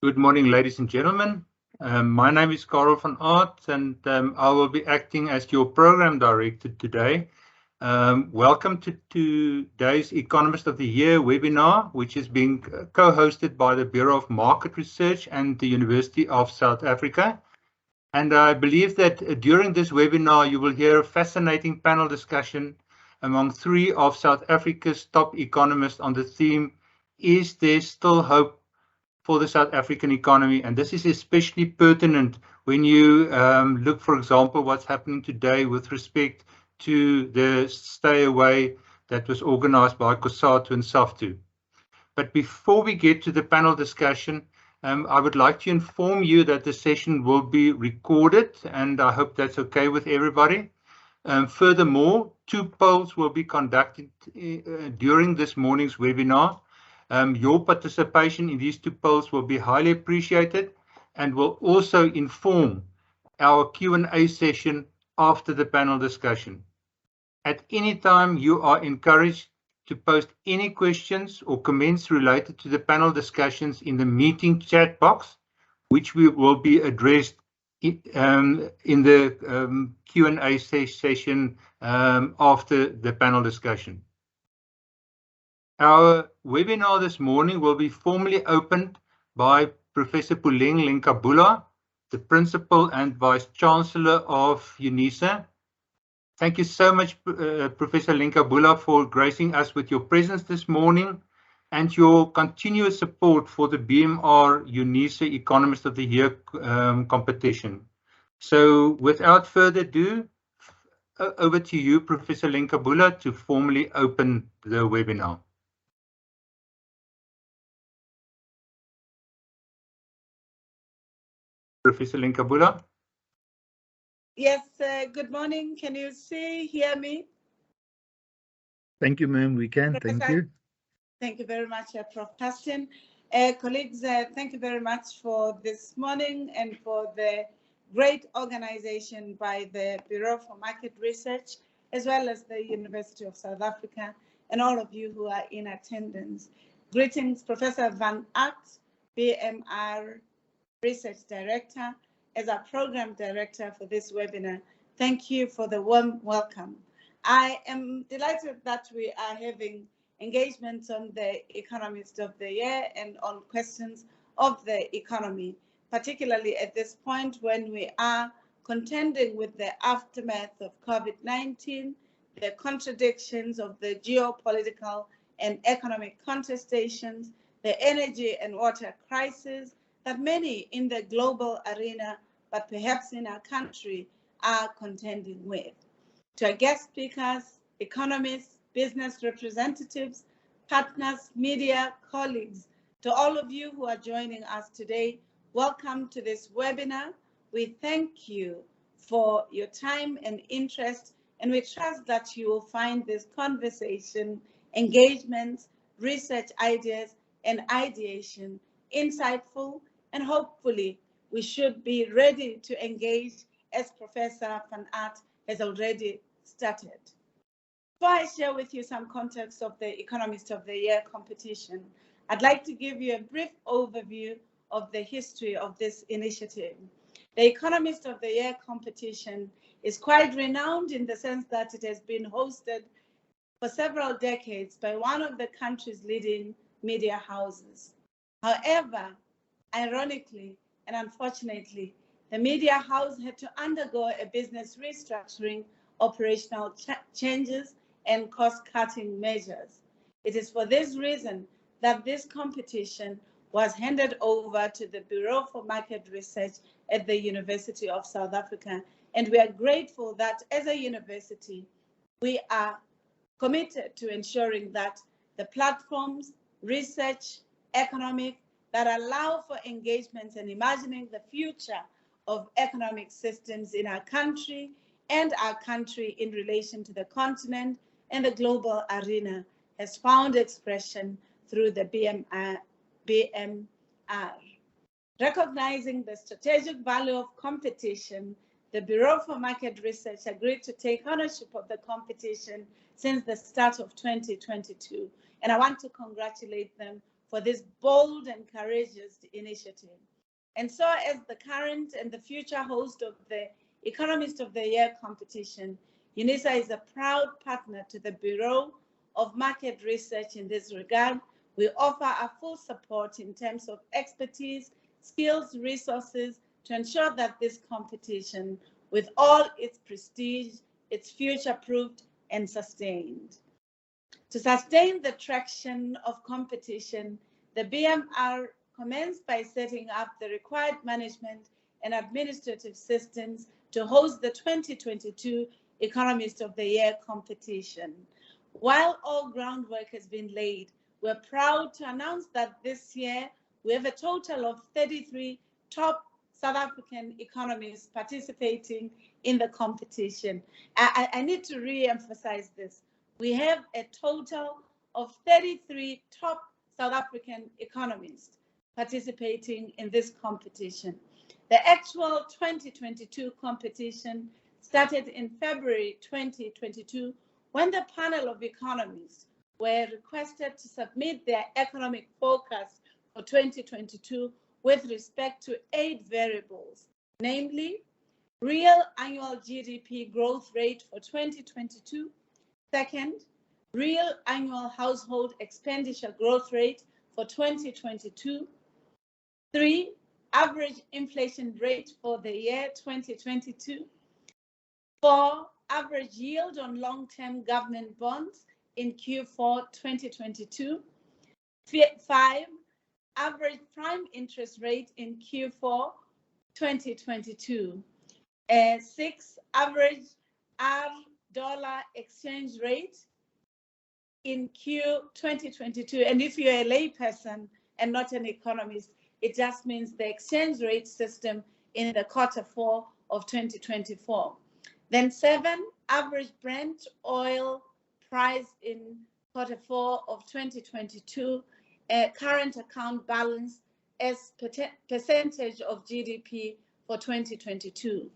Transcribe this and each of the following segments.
Good morning, ladies and gentlemen. My name is Karel van Aert, and I will be acting as your program director today. Welcome to today's Economist of the Year webinar, which is being co-hosted by the Bureau of Market Research and the University of South Africa. And I believe that during this webinar, you will hear a fascinating panel discussion among three of South Africa's top economists on the theme, "Is there still hope for the South African economy?" And this is especially pertinent when you look, for example, what's happening today with respect to the stay away that was organized by COSATU and SAFTU. But before we get to the panel discussion, I would like to inform you that the session will be recorded, and I hope that's okay with everybody. Furthermore, two polls will be conducted during this morning's webinar. Your participation in these two polls will be highly appreciated and will also inform our Q&A session after the panel discussion. At any time, you are encouraged to post any questions or comments related to the panel discussions in the meeting chat box, which will be addressed in the Q&A session after the panel discussion. Our webinar this morning will be formally opened by Professor Puleng Lenkabula, the Principal and Vice Chancellor of Unisa. Thank you so much, Professor Lenkabula, for gracing us with your presence this morning and your continuous support for the BMR Unisa Economist of the Year competition. So without further ado, over to you, Professor Lenkabula, to formally open the webinar. Professor Lenkabula? Yes, good morning. Can you hear me? Thank you, ma'am. We can. Thank you. Thank you very much, Prof. Hassan. Colleagues, thank you very much for this morning and for the great organization by the Bureau for Market Research, as well as the University of South Africa, and all of you who are in attendance. Greetings, Professor Van Aert, BMR Research Director, as our Program Director for this webinar. Thank you for the warm welcome. I am delighted that we are having engagements on the Economist of the Year and on questions of the economy, particularly at this point when we are contending with the aftermath of COVID-19, the contradictions of the geopolitical and economic contestations, the energy and water crisis that many in the global arena, but perhaps in our country, are contending with. To our guest speakers, economists, business representatives, partners, media, colleagues, to all of you who are joining us today, welcome to this webinar. We thank you for your time and interest, and we trust that you will find this conversation, engagement, research ideas, and ideation insightful, and hopefully we should be ready to engage as Professor Van Aert has already started. Before I share with you some context of the Economist of the Year competition, I'd like to give you a brief overview of the history of this initiative. The Economist of the Year competition is quite renowned in the sense that it has been hosted for several decades by one of the country's leading media houses. However, ironically and unfortunately, the media house had to undergo a business restructuring, operational changes, and cost-cutting measures. It is for this reason that this competition was handed over to the Bureau for Market Research at the University of South Africa. And we are grateful that as a university, we are committed to ensuring that the platforms, research, economic, that allow for engagements and imagining the future of economic systems in our country and our country in relation to the continent and the global arena has found expression through the BMR. Recognizing the strategic value of competition, the Bureau for Market Research agreed to take ownership of the competition since the start of 2022. And I want to congratulate them for this bold and courageous initiative. And so as the current and the future host of the Economist of the Year competition, Unisa is a proud partner to the Bureau of Market Research in this regard. We offer our full support in terms of expertise, skills, resources to ensure that this competition, with all its prestige, is future-proofed and sustained. To sustain the traction of competition, the BMR commenced by setting up the required management and administrative systems to host the 2022 Economist of the Year competition. While all groundwork has been laid, we're proud to announce that this year we have a total of 33 top South African economists participating in the competition. I need to re-emphasize this. We have a total of 33 top South African economists participating in this competition. The actual 2022 competition started in February 2022 when the panel of economists were requested to submit their economic forecast for 2022 with respect to 8 variables, namely real annual GDP growth rate for 2022, second, real annual household expenditure growth rate for 2022, 3, average inflation rate for the year 2022, 4, average yield on long-term government bonds in Q4 2022, 5, average prime interest rate in Q4 2022, 6, average R-dollar exchange rate in Q 2022. And if you're a layperson and not an economist, it just means the exchange rate system in the Q4 of 2024. Then 7, average Brent oil price in Q4 of 2022, current account balance as percentage of GDP for 2022.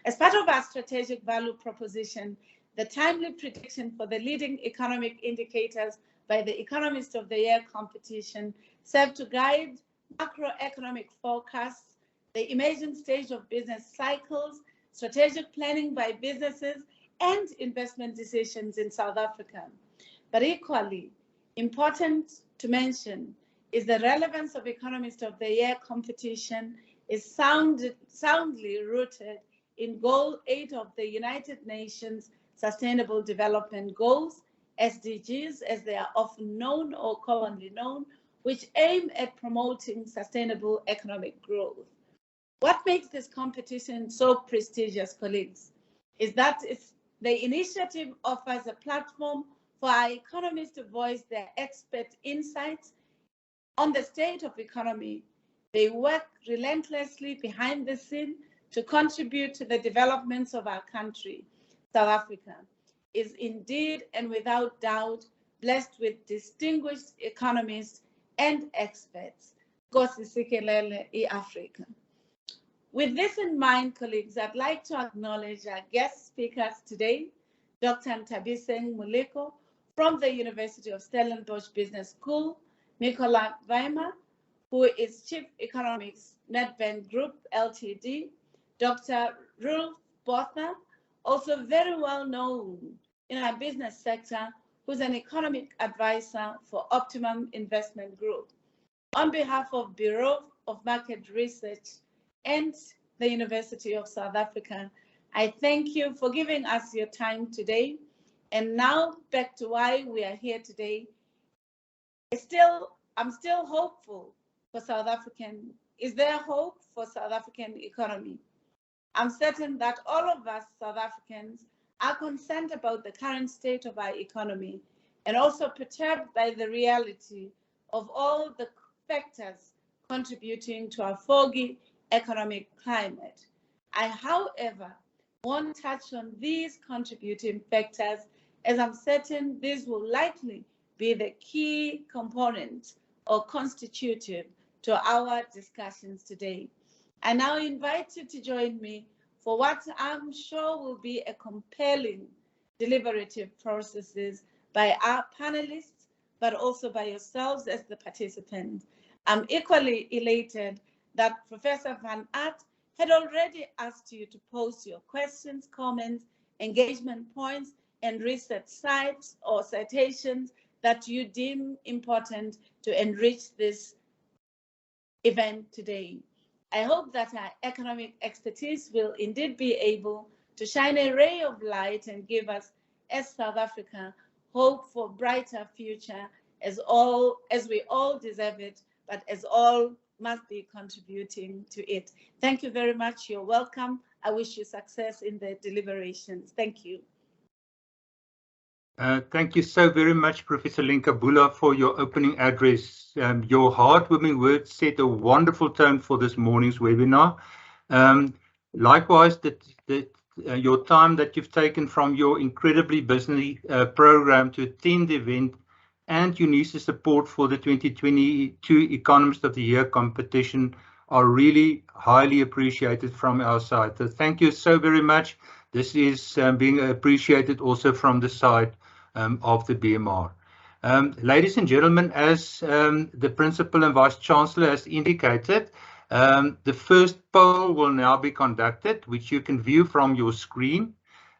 As part of our strategic value proposition, the timely prediction for the leading economic indicators by the Economist of the Year competition serve to guide macroeconomic forecasts, the emerging stage of business cycles, strategic planning by businesses, and investment decisions in South Africa. But equally important to mention is the relevance of Economist of the Year competition is soundly rooted in Goal 8 of the United Nations Sustainable Development Goals, SDGs, as they are often known or commonly known, which aim at promoting sustainable economic growth. What makes this competition so prestigious, colleagues, is that the initiative offers a platform for our economists to voice their expert insights on the state of economy. They work relentlessly behind the scene to contribute to the developments of our country. South Africa is indeed and without doubt blessed with distinguished economists and experts. Africa. With this in mind, colleagues, I'd like to acknowledge our guest speakers today, Dr. Ntabiseng Muleko from the University of Stellenbosch Business School, Nicola Weimer, who is Chief Economics, Nedbank Group Ltd, Dr. Ruth Botha, also very well known in our business sector, who's an economic advisor for Optimum Investment Group. On behalf of Bureau of Market Research and the University of South Africa, I thank you for giving us your time today. And now back to why we are here today. I'm still hopeful for South African. Is there hope for South African economy? I'm certain that all of us South Africans are concerned about the current state of our economy and also perturbed by the reality of all the factors contributing to our foggy economic climate. I, however, won't touch on these contributing factors, as I'm certain these will likely be the key components or constitutive to our discussions today. I now invite you to join me for what I'm sure will be a compelling deliberative processes by our panelists, but also by yourselves as the participants. I'm equally elated that Professor Van Aert had already asked you to post your questions, comments, engagement points, and research sites or citations that you deem important to enrich this event today. I hope that our economic expertise will indeed be able to shine a ray of light and give us, as South Africa, hope for a brighter future, as we all deserve it, but as all must be contributing to it. Thank you very much. You're welcome. I wish you success in the deliberations. Thank you. Thank you so very much, Professor Lenkabula, for your opening address. Your heartwarming words set a wonderful tone for this morning's webinar. Likewise, your time that you've taken from your incredibly busy program to attend the event and Unisa's support for the 2022 Economist of the Year competition are really highly appreciated from our side. So thank you so very much. This is being appreciated also from the side of the BMR. Ladies and gentlemen, as the Principal and Vice Chancellor has indicated, the first poll will now be conducted, which you can view from your screen.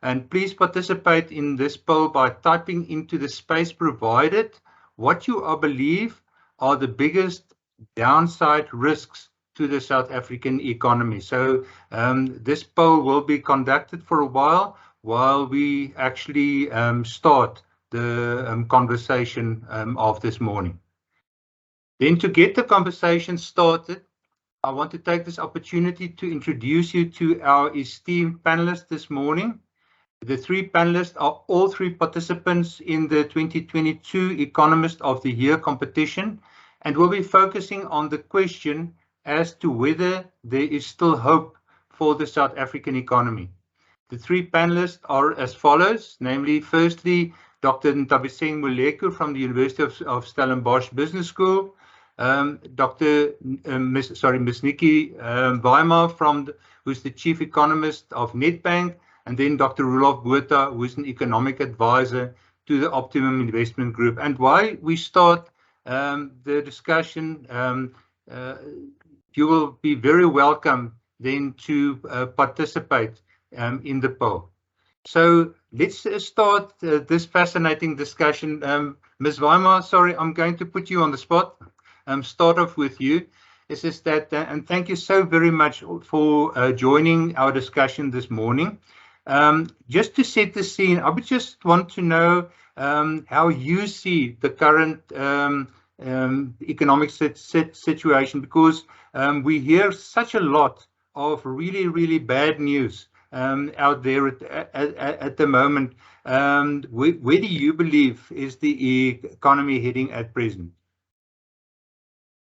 And please participate in this poll by typing into the space provided what you believe are the biggest downside risks to the South African economy. So this poll will be conducted for a while we actually start the conversation of this morning. Then to get the conversation started, I want to take this opportunity to introduce you to our esteemed panelists this morning. The three panelists are all three participants in the 2022 Economist of the Year competition, and will be focusing on the question as to whether there is still hope for the South African economy. The three panelists are as follows, namely, firstly, Dr. Ntabiseng Moleku from the University of Stellenbosch Business School, Miss Nikki Weimar, who's the Chief Economist of Nedbank, and then Dr. Roelof Botha, who is an economic advisor to the Optimum Investment Group. And while we start the discussion, you will be very welcome then to participate in the poll. So let's start this fascinating discussion. Ms. Weimar, sorry, I'm going to put you on the spot. Start off with you. And thank you so very much for joining our discussion this morning. Just to set the scene, I would just want to know how you see the current economic situation, because we hear such a lot of really, really bad news out there at the moment. Where do you believe is the economy heading at present?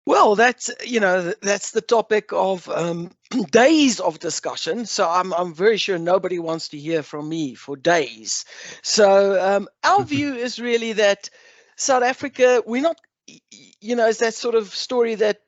Well, that's the topic of days of discussion. So I'm very sure nobody wants to hear from me for days. So our view is really that South Africa, we're not, it's that sort of story that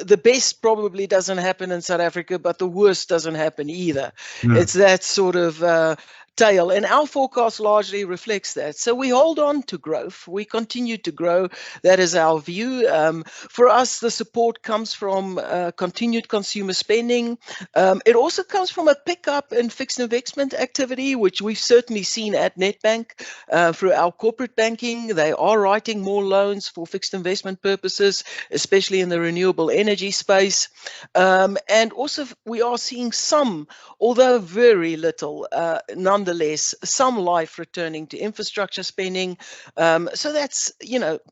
the best probably doesn't happen in South Africa, but the worst doesn't happen either. It's that sort of tale, and our forecast largely reflects that. So we hold on to growth. We continue to grow. That is our view. For us, the support comes from continued consumer spending. It also comes from a pickup in fixed investment activity, which we've certainly seen at Nedbank through our corporate banking. They are writing more loans for fixed investment purposes, especially in the renewable energy space. And also we are seeing some, although very little, nonetheless, some life returning to infrastructure spending. So that's,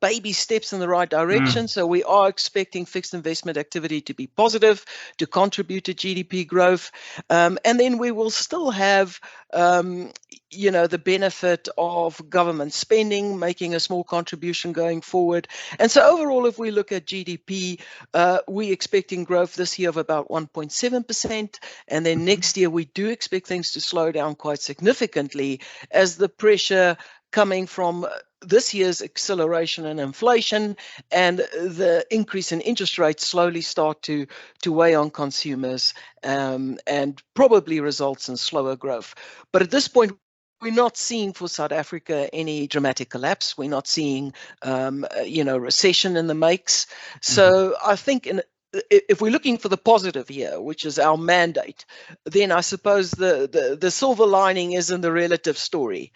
baby steps in the right direction. So we are expecting fixed investment activity to be positive, to contribute to GDP growth. And then we will still have, the benefit of government spending, making a small contribution going forward. And so overall, if we look at GDP, we're expecting growth this year of about 1.7%. And then next year, we do expect things to slow down quite significantly as the pressure coming from this year's acceleration in inflation and the increase in interest rates slowly start to weigh on consumers and probably results in slower growth. But at this point, we're not seeing for South Africa any dramatic collapse. We're not seeing, recession in the makes. So I think if we're looking for the positive here, which is our mandate, then I suppose the silver lining is in the relative story.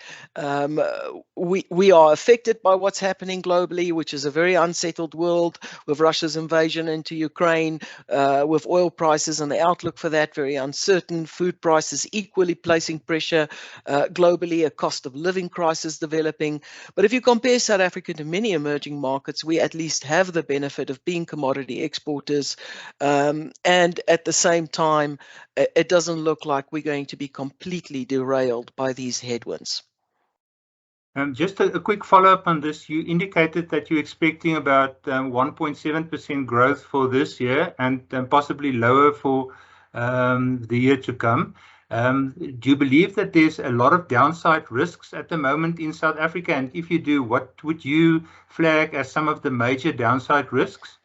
We are affected by what's happening globally, which is a very unsettled world with Russia's invasion into Ukraine, with oil prices and the outlook for that very uncertain, food prices equally placing pressure globally, a cost of living crisis developing. But if you compare South Africa to many emerging markets, we at least have the benefit of being commodity exporters. And at the same time, it doesn't look like we're going to be completely derailed by these headwinds. Just a quick follow-up on this. You indicated that you're expecting about 1.7% growth for this year and possibly lower for the year to come. Do you believe that there's a lot of downside risks at the moment in South Africa? And if you do, what would you flag as some of the major downside risks?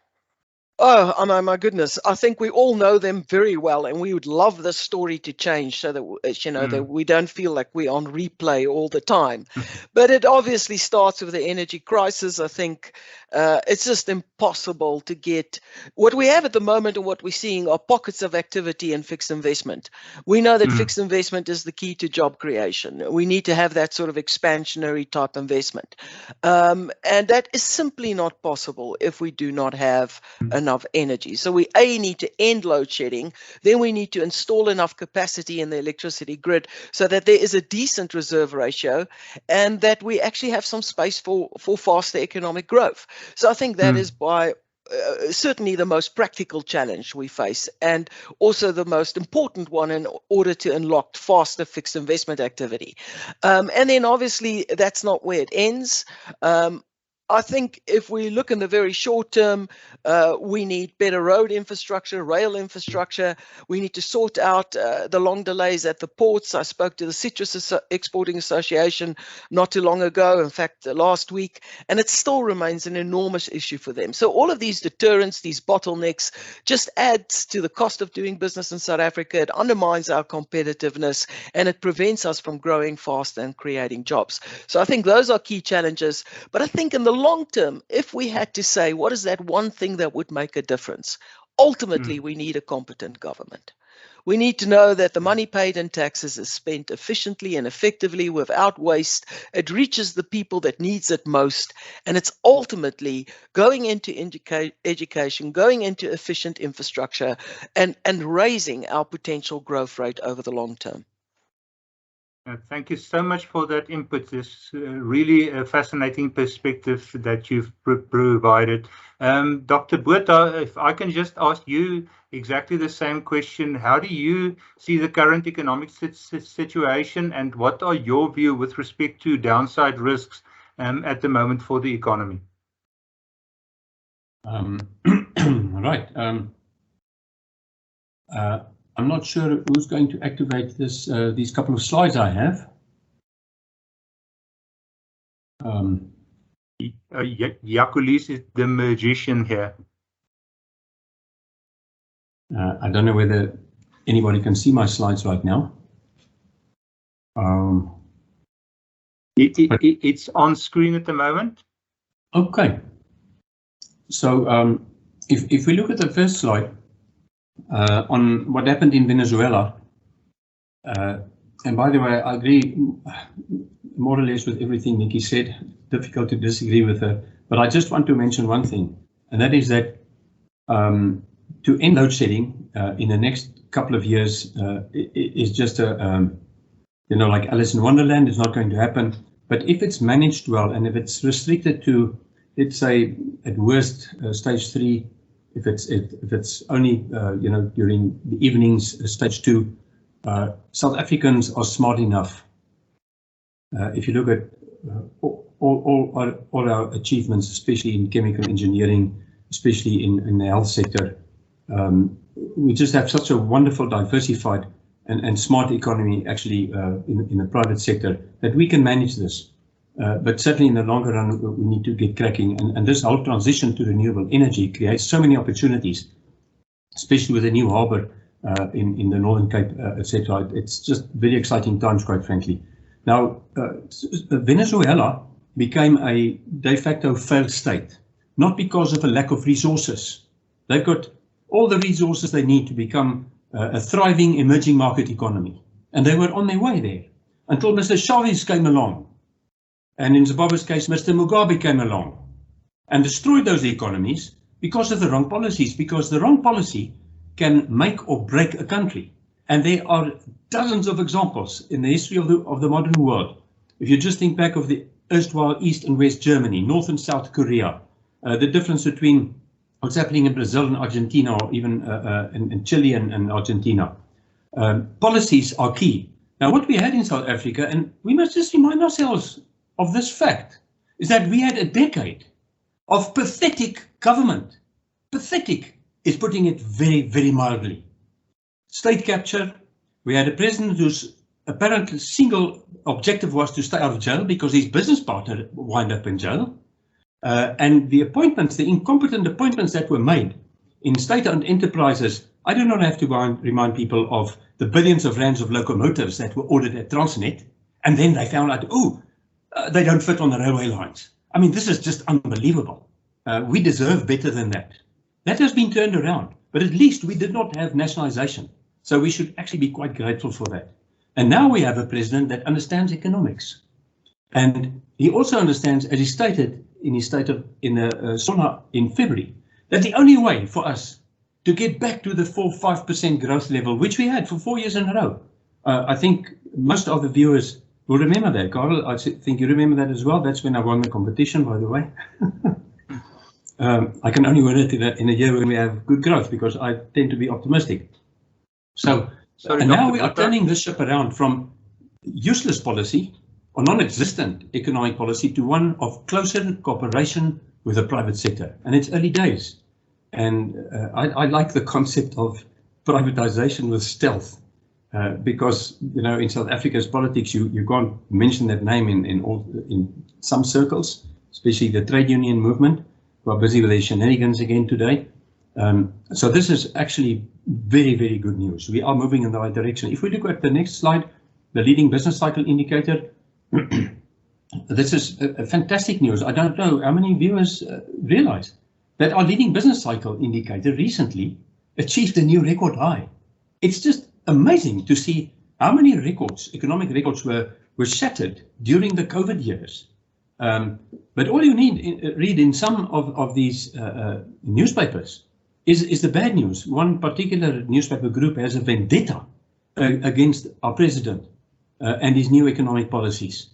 Oh, my goodness. I think we all know them very well, and we would love this story to change so that, that we don't feel like we're on replay all the time. But it obviously starts with the energy crisis. I think it's just impossible to get what we have at the moment, and what we're seeing are pockets of activity and fixed investment. We know that fixed investment is the key to job creation. We need to have that sort of expansionary type investment. And that is simply not possible if we do not have enough energy. So we need to end load shedding, then we need to install enough capacity in the electricity grid so that there is a decent reserve ratio and that we actually have some space for faster economic growth. So I think that is by certainly the most practical challenge we face, and also the most important one in order to unlock faster fixed investment activity. And then obviously that's not where it ends. I think if we look in the very short term, we need better road infrastructure, rail infrastructure. We need to sort out the long delays at the ports. I spoke to the Citrus Exporting Association not too long ago, in fact, last week, and it still remains an enormous issue for them. So all of these deterrents, these bottlenecks, just adds to the cost of doing business in South Africa. It undermines our competitiveness, and it prevents us from growing faster and creating jobs. So I think those are key challenges. But I think in the long term, if we had to say what is that one thing that would make a difference, ultimately we need a competent government. We need to know that the money paid in taxes is spent efficiently and effectively without waste. It reaches the people that needs it most, and it's ultimately going into education, going into efficient infrastructure, and raising our potential growth rate over the long term. Thank you so much for that input. This really a fascinating perspective that you've provided. Dr. Botha, if I can just ask you exactly the same question, how do you see the current economic situation, and what are your view with respect to downside risks at the moment for the economy? Right. I'm not sure who's going to activate this. These couple of slides I have. Jaculis is the magician here. I don't know whether anybody can see my slides right now. It's on screen at the moment. Okay. So if we look at the first slide, on what happened in Venezuela, and by the way, I agree more or less with everything Nikki said. Difficult to disagree with her, but I just want to mention one thing, and that is that to end load shedding in the next couple of years is just a, like Alice in Wonderland. It's not going to happen. But if it's managed well, and if it's restricted to, let's say, at worst, stage 3. If it's only during the evenings, stage 2, South Africans are smart enough. If you look at all our achievements, especially in chemical engineering, especially in the health sector, we just have such a wonderful, diversified and smart economy actually in the private sector that we can manage this. But certainly in the longer run, we need to get cracking. And this whole transition to renewable energy creates so many opportunities, especially with a new harbour in the Northern Cape, etc. It's just very exciting times, quite frankly. Now, Venezuela became a de facto failed state, not because of a lack of resources. They've got all the resources they need to become a thriving emerging market economy. And they were on their way there until Mr. Chavez came along. And in Zimbabwe's case, Mr. Mugabe came along and destroyed those economies because of the wrong policies, because the wrong policy can make or break a country. And there are dozens of examples in the history of the modern world. If you just think back of the erstwhile East and West Germany, North and South Korea, the difference between what's happening in Brazil and Argentina, or even in Chile and Argentina. Policies are key. Now, what we had in South Africa, and we must just remind ourselves of this fact, is that we had a decade of pathetic government. Pathetic is putting it very, very mildly. State capture. We had a president whose apparently single objective was to stay out of jail because his business partner wound up in jail. And the appointments, the incompetent appointments that were made in state-owned enterprises, I do not have to remind people of the billions of rands of locomotives that were ordered at Transnet, and then they found out, they don't fit on the railway lines. I mean, this is just unbelievable. We deserve better than that. That has been turned around, but at least we did not have nationalization. So we should actually be quite grateful for that. And now we have a president that understands economics. And he also understands, as he stated in his state in SONA in February, that the only way for us to get back to the 4-5% growth level, which we had for 4 years in a row. I think most of the viewers will remember that. Carl, I think you remember that as well. That's when I won the competition, by the way. I can only win it in a year when we have good growth, because I tend to be optimistic. So, and now we are turning this ship around from useless policy or non-existent economic policy to one of closer cooperation with the private sector. And it's early days. And I like the concept of privatization with stealth, because, you know, in South Africa's politics, you can't mention that name in some circles, especially the trade union movement, who are busy with their shenanigans again today. So this is actually very, very good news. We are moving in the right direction. If we look at the next slide, the leading business cycle indicator, this is a fantastic news. I don't know how many viewers realize that our leading business cycle indicator recently achieved a new record high. It's just amazing to see how many records, economic records, were shattered during the COVID years. But all you need read in some of these newspapers is the bad news. One particular newspaper group has a vendetta against our president and his new economic policies.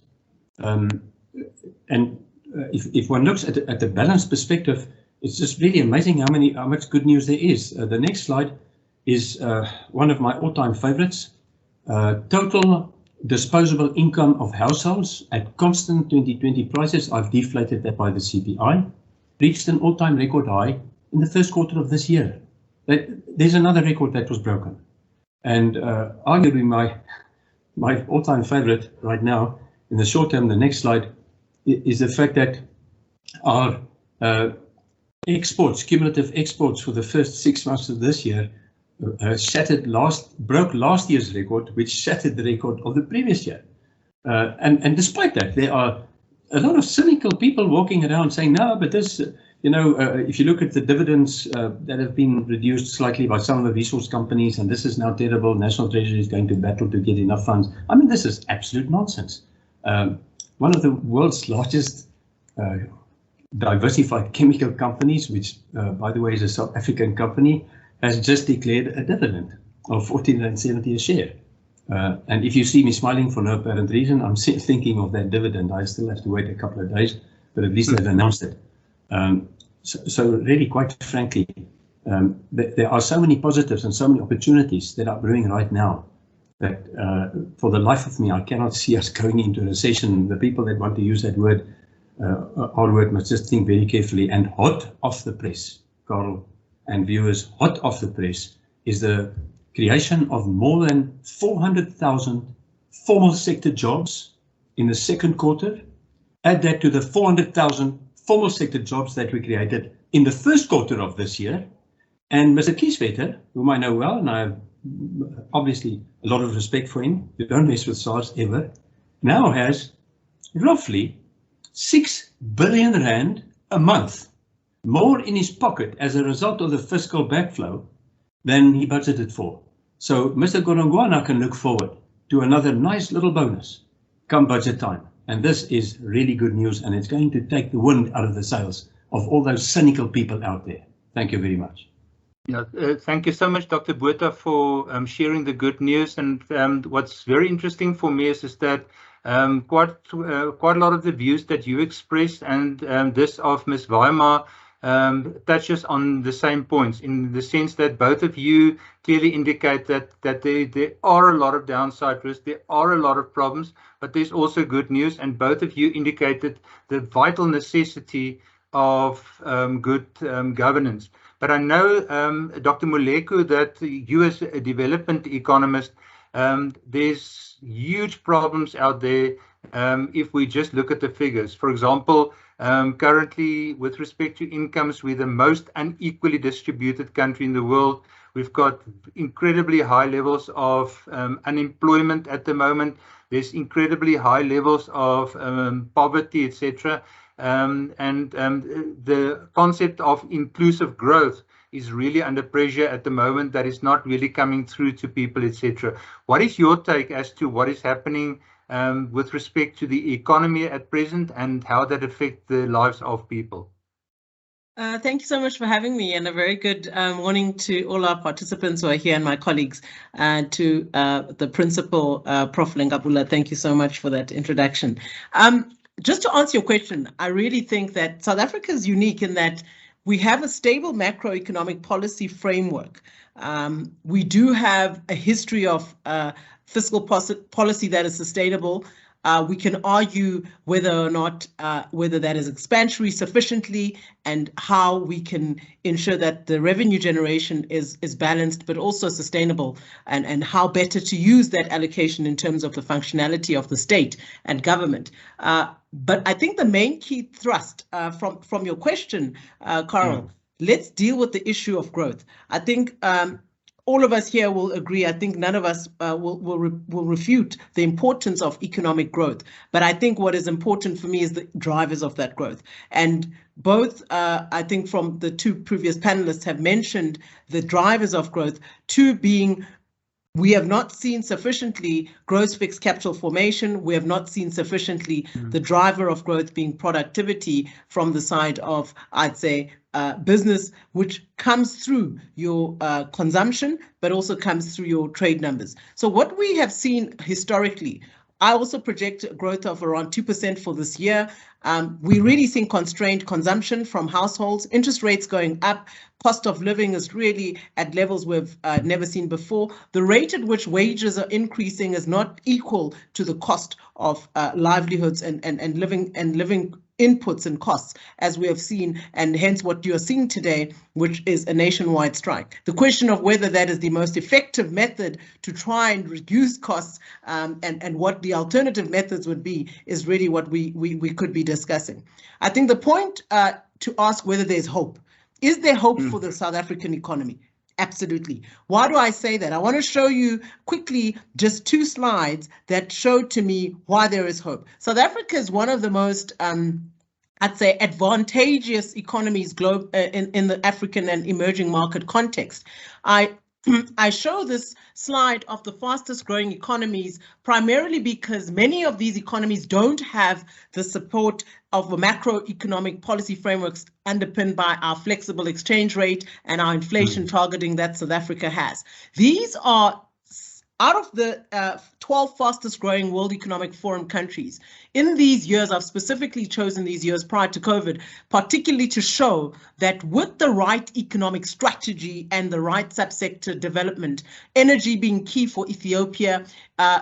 If one looks at the balanced perspective, it's just really amazing how much good news there is. The next slide is one of my all-time favorites. Total disposable income of households at constant 2020 prices, I've deflated that by the CPI, reached an all-time record high in the first quarter of this year. There's another record that was broken. And arguably my all-time favorite right now, in the short term, the next slide, is the fact that our exports, cumulative exports for the first 6 months of this year, broke last year's record, which shattered the record of the previous year. And despite that, there are a lot of cynical people walking around saying, no, but this, if you look at the dividends that have been reduced slightly by some of the resource companies, and this is now terrible, National Treasury is going to battle to get enough funds. I mean, this is absolute nonsense. One of the world's largest diversified chemical companies, which, by the way, is a South African company, has just declared a dividend of 14.70 a share. And if you see me smiling for no apparent reason, I'm thinking of that dividend. I still have to wait a couple of days, but at least they've announced it. So really, quite frankly, there are so many positives and so many opportunities that are brewing right now that for the life of me, I cannot see us going into a recession. The people that want to use that word, our word, must just think very carefully. And hot off the press, Carl and viewers, hot off the press is the creation of more than 400,000 formal sector jobs in the second quarter. Add that to the 400,000 formal sector jobs that we created in the first quarter of this year. And Mr. Kieswetter, whom I know well, and I have obviously a lot of respect for him, you don't mess with SARS ever, now has roughly 6 billion rand a month more in his pocket as a result of the fiscal backflow than he budgeted for. So Mr. Godongwana can look forward to another nice little bonus come budget time. And this is really good news, and it's going to take the wind out of the sails of all those cynical people out there. Thank you very much. Yeah, thank you so much, Dr. Botha, for sharing the good news. And what's very interesting for me is that quite a lot of the views that you expressed and this of Ms. Weimar touches on the same points, in the sense that both of you clearly indicate that there are a lot of downside risks, there are a lot of problems, but there's also good news. And both of you indicated the vital necessity of good governance. But I know, Dr. Moleku, that you as a development economist, there's huge problems out there if we just look at the figures. For example, currently, with respect to incomes, we're the most unequally distributed country in the world. We've got incredibly high levels of unemployment at the moment. There's incredibly high levels of poverty, etc. The concept of inclusive growth is really under pressure at the moment. That is not really coming through to people, etc. What is your take as to what is happening with respect to the economy at present and how that affects the lives of people? Thank you so much for having me, and a very good morning to all our participants who are here and my colleagues, and to the principal, Prof. Lengabula. Thank you so much for that introduction. Just to answer your question, I really think that South Africa is unique in that we have a stable macroeconomic policy framework. We do have a history of fiscal policy that is sustainable. We can argue whether or not whether that is expansionary sufficiently, and how we can ensure that the revenue generation is balanced but also sustainable, and how better to use that allocation in terms of the functionality of the state and government. But I think the main key thrust from your question, Carl, let's deal with the issue of growth. I think all of us here will agree. I think none of us will refute the importance of economic growth. But I think what is important for me is the drivers of that growth. And both, I think from the two previous panelists have mentioned the drivers of growth, two being, we have not seen sufficiently gross fixed capital formation. We have not seen sufficiently the driver of growth being productivity from the side of, I'd say, business, which comes through your consumption, but also comes through your trade numbers. So what we have seen historically, I also project a growth of around 2% for this year. We really see constrained consumption from households, interest rates going up, cost of living is really at levels we've never seen before. The rate at which wages are increasing is not equal to the cost of livelihoods and living inputs and costs, as we have seen, and hence what you are seeing today, which is a nationwide strike. The question of whether that is the most effective method to try and reduce costs and what the alternative methods would be is really what we could be discussing. I think the point to ask whether there's hope. Is there hope for the South African economy? Absolutely. Why do I say that? I want to show you quickly just two slides that show to me why there is hope. South Africa is one of the most, I'd say, advantageous economies in the African and emerging market context. I show this slide of the fastest growing economies primarily because many of these economies don't have the support of the macroeconomic policy frameworks underpinned by our flexible exchange rate and our inflation targeting that South Africa has. These are out of the 12 fastest growing World Economic Forum countries. In these years, I've specifically chosen these years prior to COVID, particularly to show that with the right economic strategy and the right subsector development, energy being key for Ethiopia,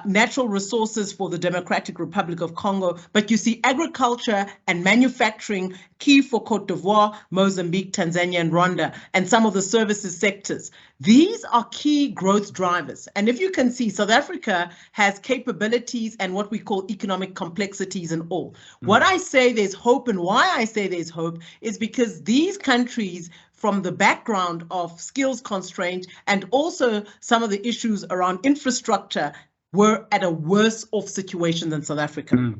natural resources for the Democratic Republic of Congo, but you see agriculture and manufacturing key for Cote d'Ivoire, Mozambique, Tanzania, and Rwanda, and some of the services sectors. These are key growth drivers. And if you can see, South Africa has capabilities and what we call economic complexities and all. What I say there's hope, and why I say there's hope, is because these countries, from the background of skills constraint and also some of the issues around infrastructure, were at a worse off situation than South Africa.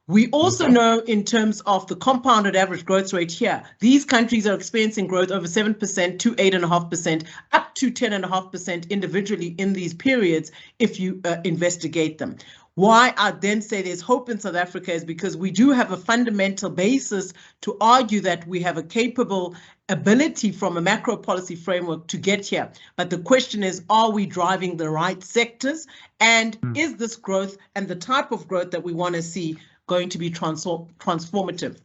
We also know in terms of the compounded average growth rate here, these countries are experiencing growth over 7% to 8.5%, up to 10.5% individually in these periods if you investigate them. Why I then say there's hope in South Africa is because we do have a fundamental basis to argue that we have a capable ability from a macro policy framework to get here. But the question is, are we driving the right sectors? And is this growth and the type of growth that we want to see going to be transformative?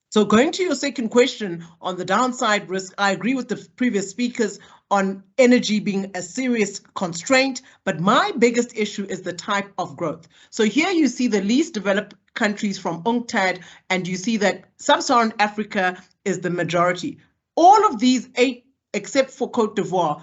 So going to your second question on the downside risk, I agree with the previous speakers on energy being a serious constraint, but my biggest issue is the type of growth. So here you see the least developed countries from UNCTAD, and you see that sub-Saharan Africa is the majority. All of these 8, except for Cote d'Ivoire,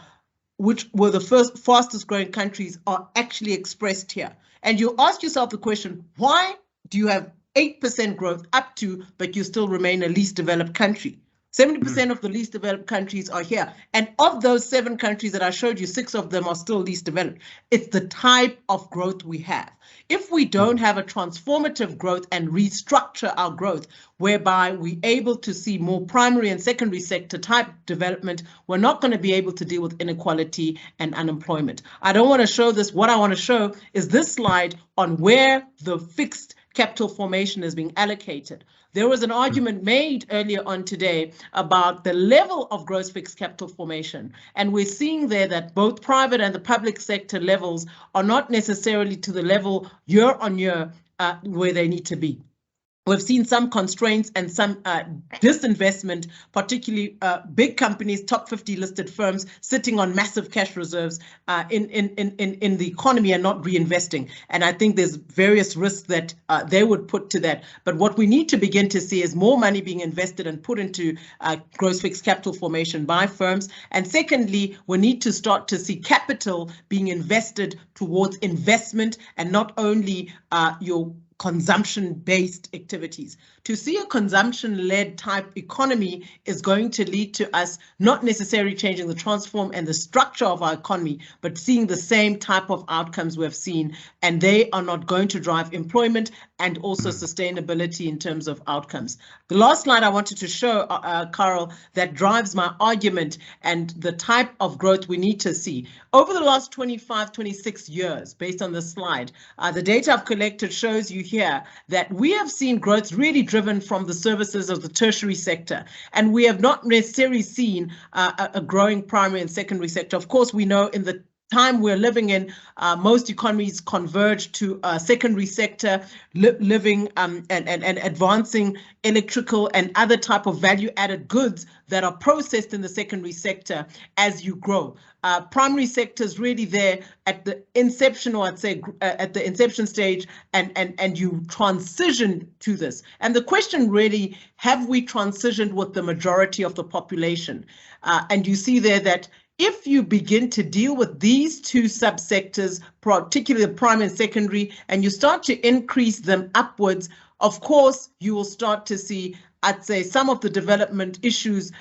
which were the fastest growing countries, are actually expressed here. And you ask yourself the question, why do you have 8% growth up to, but you still remain a least developed country? 70% of the least developed countries are here. And of those 7 countries that I showed you, 6 of them are still least developed. It's the type of growth we have. If we don't have a transformative growth and restructure our growth, whereby we're able to see more primary and secondary sector type development, we're not going to be able to deal with inequality and unemployment. I don't want to show this. What I want to show is this slide on where the fixed capital formation is being allocated. There was an argument made earlier on today about the level of gross fixed capital formation. And we're seeing there that both private and the public sector levels are not necessarily to the level year on year where they need to be. We've seen some constraints and some disinvestment, particularly big companies, top 50 listed firms sitting on massive cash reserves in the economy and not reinvesting. And I think there's various risks that they would put to that. But what we need to begin to see is more money being invested and put into gross fixed capital formation by firms. And secondly, we need to start to see capital being invested towards investment and not only your consumption-based activities. To see a consumption-led type economy is going to lead to us not necessarily changing the transform and the structure of our economy, but seeing the same type of outcomes we've seen, and they are not going to drive employment and also sustainability in terms of outcomes. The last slide I wanted to show, Carol, that drives my argument and the type of growth we need to see. Over the last 25, 26 years, based on this slide, the data I've collected shows you here that we have seen growth really driven from the services of the tertiary sector, and we have not necessarily seen a growing primary and secondary sector. Of course, we know in the time we're living in, most economies converge to secondary sector, living and advancing electrical and other type of value-added goods that are processed in the secondary sector as you grow. Primary sector is really there at the inception, or I'd say at the inception stage, and you transition to this. And the question really, have we transitioned with the majority of the population? And you see there that if you begin to deal with these two subsectors, particularly the primary and secondary, and you start to increase them upwards, of course, you will start to see, I'd say, some of the development issues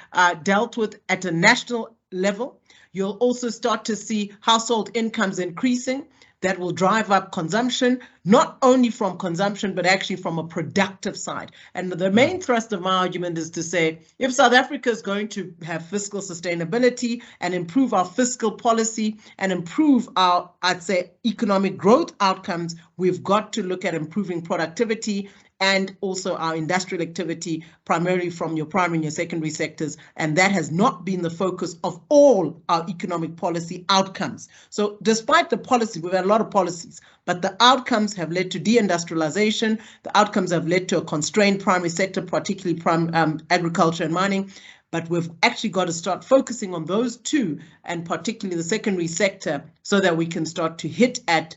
dealt with at a national level. You'll also start to see household incomes increasing. That will drive up consumption, not only from consumption, but actually from a productive side. And the main thrust of my argument is to say, if South Africa is going to have fiscal sustainability and improve our fiscal policy and improve our, I'd say, economic growth outcomes, we've got to look at improving productivity and also our industrial activity, primarily from your primary and your secondary sectors. And that has not been the focus of all our economic policy outcomes. So despite the policy, we've had a lot of policies, but the outcomes have led to deindustrialization. The outcomes have led to a constrained primary sector, particularly agriculture and mining. But we've actually got to start focusing on those two, and particularly the secondary sector, so that we can start to hit at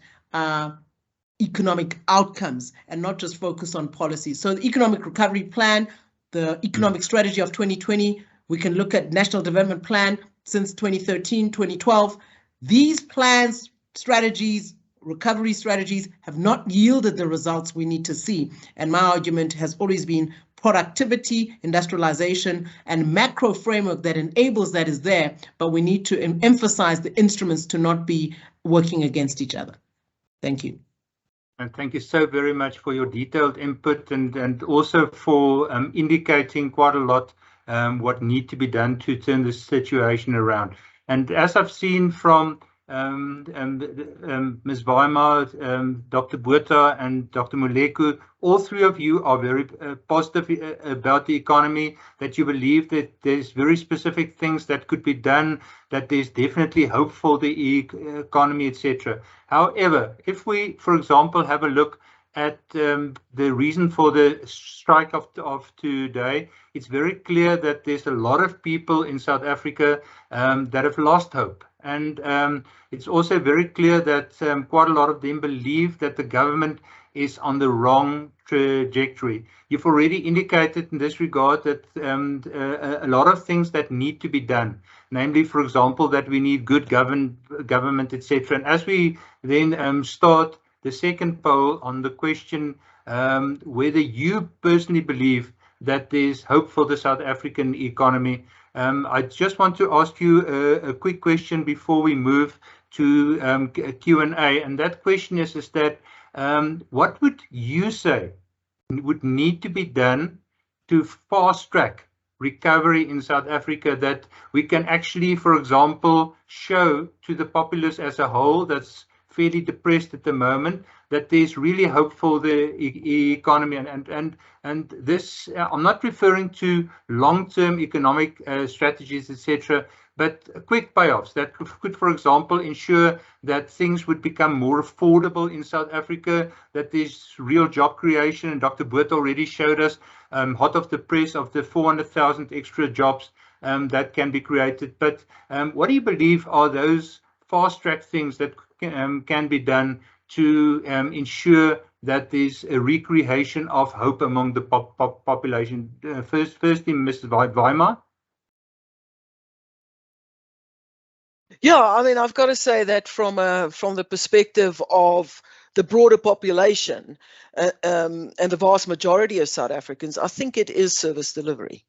economic outcomes and not just focus on policy. So the economic recovery plan, the economic strategy of 2020, we can look at national development plan since 2013, 2012. These plans, strategies, recovery strategies have not yielded the results we need to see. And my argument has always been productivity, industrialization, and macro framework that enables that is there, but we need to emphasize the instruments to not be working against each other. Thank you. And thank you so very much for your detailed input and also for indicating quite a lot what need to be done to turn the situation around. And as I've seen from Ms. Weimar, Dr. Botha and Dr. Moleku, all three of you are very positive about the economy, that you believe that there's very specific things that could be done, that there's definitely hope for the economy, etc. However, if we, for example, have a look at the reason for the strike of today, it's very clear that there's a lot of people in South Africa that have lost hope. And it's also very clear that quite a lot of them believe that the government is on the wrong trajectory. You've already indicated in this regard that a lot of things that need to be done, namely, for example, that we need good government, etc. And as we then start the second poll on the question whether you personally believe that there's hope for the South African economy, I just want to ask you a quick question before we move to Q&A, and that question is that what would you say would need to be done to fast track recovery in South Africa, that we can actually, for example, show to the populace as a whole that's fairly depressed at the moment that there's really hope for the economy, and this I'm not referring to long-term economic strategies, etc., but quick payoffs that could, for example, ensure that things would become more affordable in South Africa, that there's real job creation. And Dr. Botha already showed us hot off the press of the 400,000 extra jobs that can be created. But what do you believe are those fast-track things that can be done to ensure that there's a recreation of hope among the population? Firstly, Mrs. Weimar. Yeah, I mean, I've got to say that from the perspective of the broader population and the vast majority of South Africans, I think it is service delivery.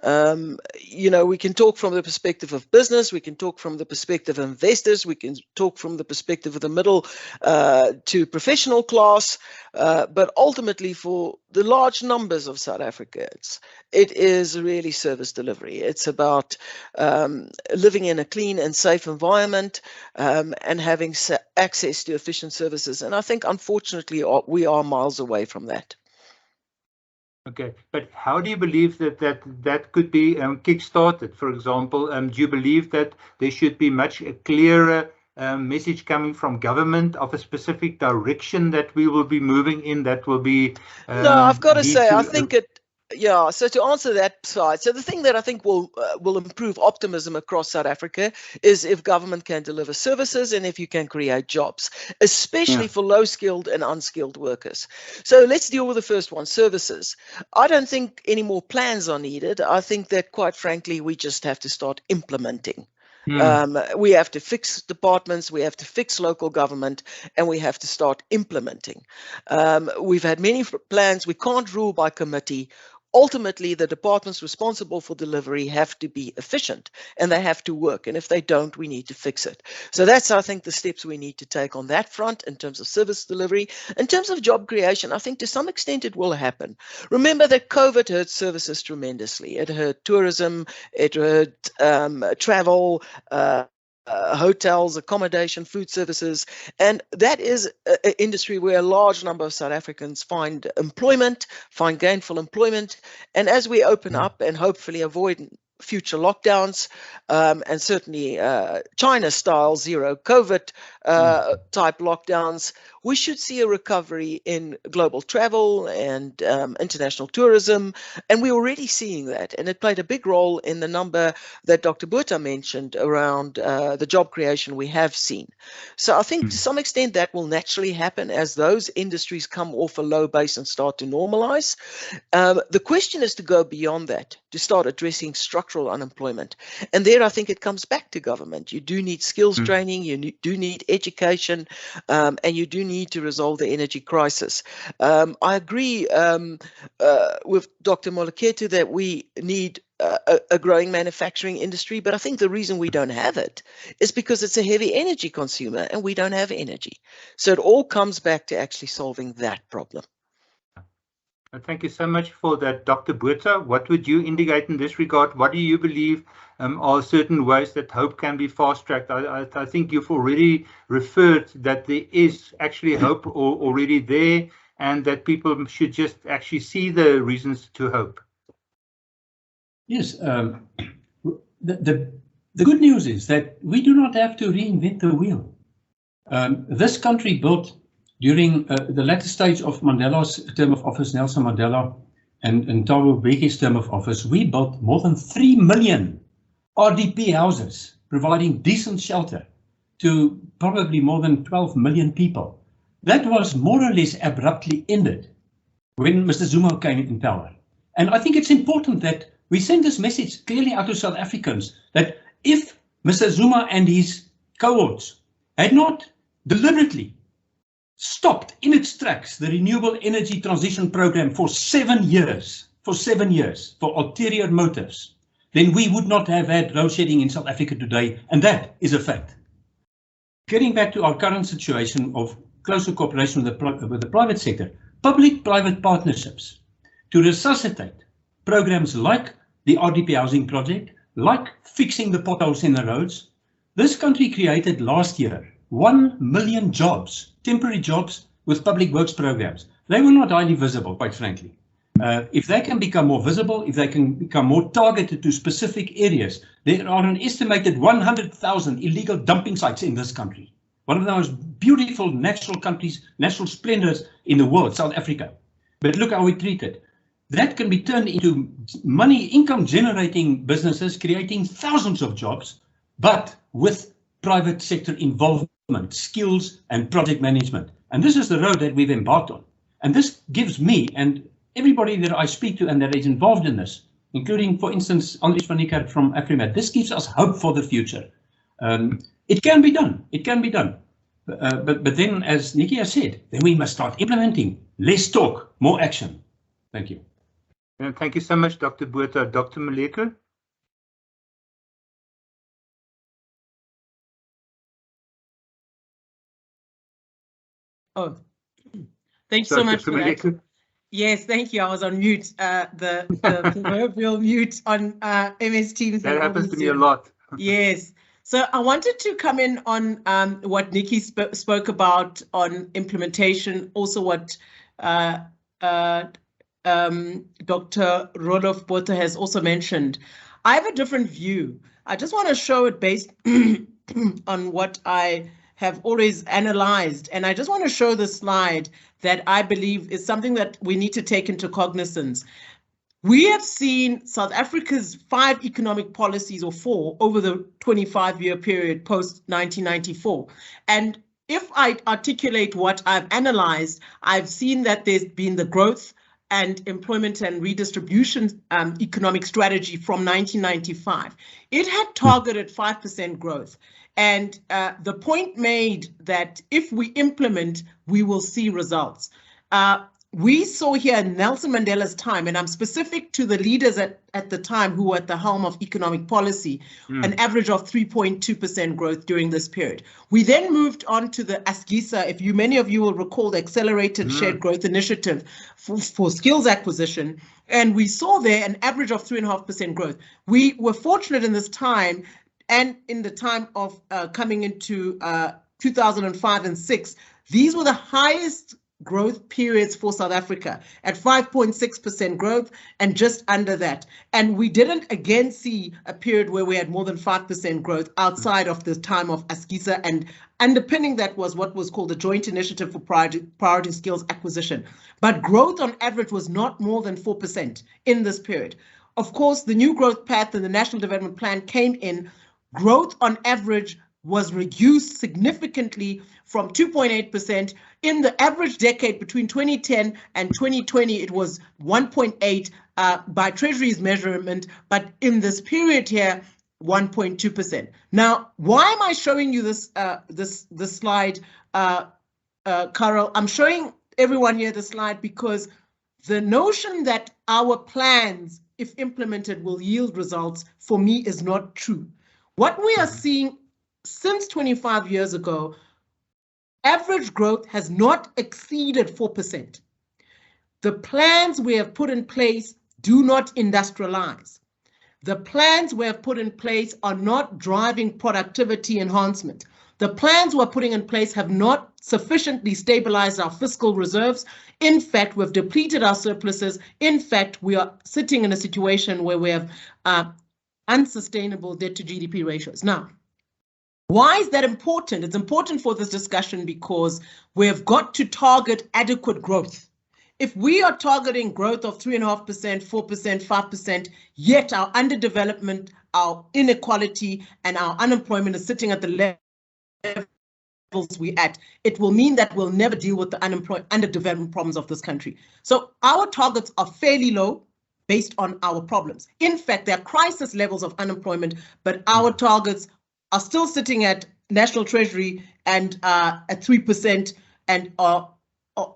We can talk from the perspective of business, we can talk from the perspective of investors, we can talk from the perspective of the middle to professional class, but ultimately for the large numbers of South Africans, it is really service delivery. It's about living in a clean and safe environment and having access to efficient services. And I think, unfortunately, we are miles away from that. Okay, but how do you believe that could be kick-started? For example, do you believe that there should be much clearer message coming from government of a specific direction that we will be moving in, that will be... No, I've got to say, I think yeah, so to answer that side, so the thing that I think will improve optimism across South Africa is if government can deliver services and if you can create jobs, especially for low-skilled and unskilled workers. So let's deal with the first one, services. I don't think any more plans are needed. I think that, quite frankly, we just have to start implementing. We have to fix departments, we have to fix local government, and we have to start implementing. We've had many plans. We can't rule by committee. Ultimately, the departments responsible for delivery have to be efficient and they have to work. And if they don't, we need to fix it. So that's, I think, the steps we need to take on that front in terms of service delivery. In terms of job creation, I think to some extent it will happen. Remember that COVID hurt services tremendously. It hurt tourism, it hurt travel, hotels, accommodation, food services, and that is an industry where a large number of South Africans find employment, find gainful employment, and as we open up and hopefully avoid future lockdowns and certainly China-style zero COVID type lockdowns, we should see a recovery in global travel and international tourism. And we're already seeing that. And it played a big role in the number that Dr. Botha mentioned around the job creation we have seen. So I think to some extent that will naturally happen as those industries come off a low base and start to normalize. The question is to go beyond that, to start addressing structural structural unemployment. And there I think it comes back to government. You do need skills training, you do need education, and you do need to resolve the energy crisis. I agree with Dr. Moleketu that we need a growing manufacturing industry, but I think the reason we don't have it is because it's a heavy energy consumer and we don't have energy. So it all comes back to actually solving that problem. Thank you so much for that, Dr. Botha. What would you indicate in this regard? What do you believe are certain ways that hope can be fast-tracked? I think you've already referred that there is actually hope already there, and that people should just actually see the reasons to hope. Yes, the good news is that we do not have to reinvent the wheel. This country built during the latter stage of Mandela's term of office, Nelson Mandela, and Thabo Mbeki's term of office, we built more than 3 million RDP houses, providing decent shelter to probably more than 12 million people. That was more or less abruptly ended when Mr. Zuma came in power. And I think it's important that we send this message clearly out to South Africans that if Mr. Zuma and his cohorts had not deliberately stopped in its tracks the renewable energy transition program for 7 years, for ulterior motives, then we would not have had load shedding in South Africa today, and that is a fact. Getting back to our current situation of closer cooperation with the private sector, public-private partnerships to resuscitate programs like the RDP housing project, like fixing the potholes in the roads. This country created last year 1 million jobs, temporary jobs with public works programs. They were not highly visible, quite frankly. If they can become more visible, if they can become more targeted to specific areas, there are an estimated 100,000 illegal dumping sites in this country. One of the most beautiful natural countries, natural splendors in the world, South Africa. But look how we treat it. That can be turned into money, income generating businesses, creating thousands of jobs, but with private sector involvement, skills and project management. And this is the road that we've embarked on. And this gives me and everybody that I speak to and that is involved in this, including, for instance, Andries van Niekerk from Afrimat, this gives us hope for the future. It can be done. It can be done. But then, as Nikki has said, then we must start implementing. Less talk, more action. Thank you. Thank you so much, Dr. Botha. Dr. Moleko? Oh, thank you so much for that. Moleko? Yes, thank you. I was on mute, the proverbial mute on MS Teams. That happens to me a lot. Yes. So I wanted to come in on what Nikki spoke about on implementation, also what Dr. Roloff Botha has also mentioned. I have a different view. I just want to show it based on what I have always analyzed. And I just want to show the slide that I believe is something that we need to take into cognizance. We have seen South Africa's 5 economic policies, or 4, over the 25-year period post 1994. And if I articulate what I've analyzed, I've seen that there's been the growth and employment and redistribution economic strategy from 1995. It had targeted 5% growth. And the point made that if we implement, we will see results. We saw here in Nelson Mandela's time, and I'm specific to the leaders at the time who were at the helm of economic policy, an average of 3.2% growth during this period. We then moved on to the ASGISA, many of you will recall the Accelerated Shared Growth Initiative for skills acquisition, and we saw there an average of 3.5% growth. We were fortunate in this time, and in the time of coming into 2005 and 6, these were the highest growth periods for South Africa at 5.6% growth and just under that. And we didn't again see a period where we had more than 5% growth outside of the time of ASGISA, and underpinning that was what was called the Joint Initiative for Priority Skills Acquisition. But growth on average was not more than 4% in this period. Of course, the new growth path and the National Development Plan came in. Growth on average was reduced significantly from 2.8%. In the average decade between 2010 and 2020, it was 1.8 by Treasury's measurement, but in this period here, 1.2%. Now, why am I showing you this this slide, Carol? I'm showing everyone here the slide because the notion that our plans, if implemented, will yield results, for me, is not true. What we are seeing since 25 years ago, average growth has not exceeded 4%. The plans we have put in place do not industrialize. The plans we have put in place are not driving productivity enhancement. The plans we're putting in place have not sufficiently stabilized our fiscal reserves. In fact, we've depleted our surpluses. In fact, we are sitting in a situation where we have unsustainable debt to GDP ratios. Now, why is that important? It's important for this discussion because we have got to target adequate growth. If we are targeting growth of 3.5%, 4%, 5%, yet our underdevelopment, our inequality, and our unemployment is sitting at the levels we're at, it will mean that we'll never deal with the underdevelopment problems of this country. So our targets are fairly low based on our problems. In fact, there are crisis levels of unemployment, but our targets are still sitting at National Treasury and at 3% and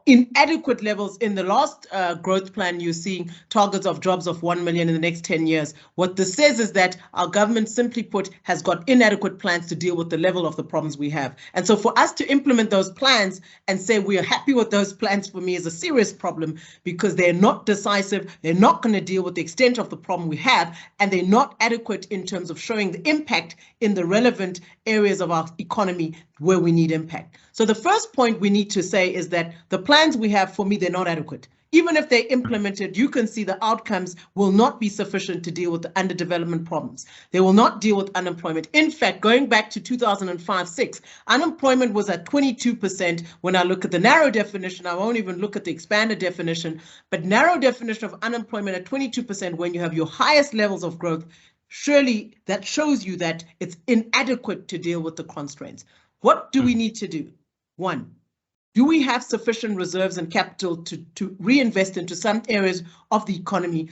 inadequate levels. In the last growth plan, you're seeing targets of jobs of 1 million in the next 10 years. What this says is that our government, simply put, has got inadequate plans to deal with the level of the problems we have. And so for us to implement those plans and say we are happy with those plans, for me, is a serious problem because they're not decisive, they're not going to deal with the extent of the problem we have, and they're not adequate in terms of showing the impact in the relevant areas of our economy where we need impact. So the first point we need to say is that the plans we have, for me, they're not adequate. Even if they're implemented, you can see the outcomes will not be sufficient to deal with the underdevelopment problems. They will not deal with unemployment. In fact, going back to 2005-06, unemployment was at 22%. When I look at the narrow definition, I won't even look at the expanded definition, but narrow definition of unemployment at 22% when you have your highest levels of growth, surely that shows you that it's inadequate to deal with the constraints. What do we need to do? One, do we have sufficient reserves and capital to reinvest into some areas of the economy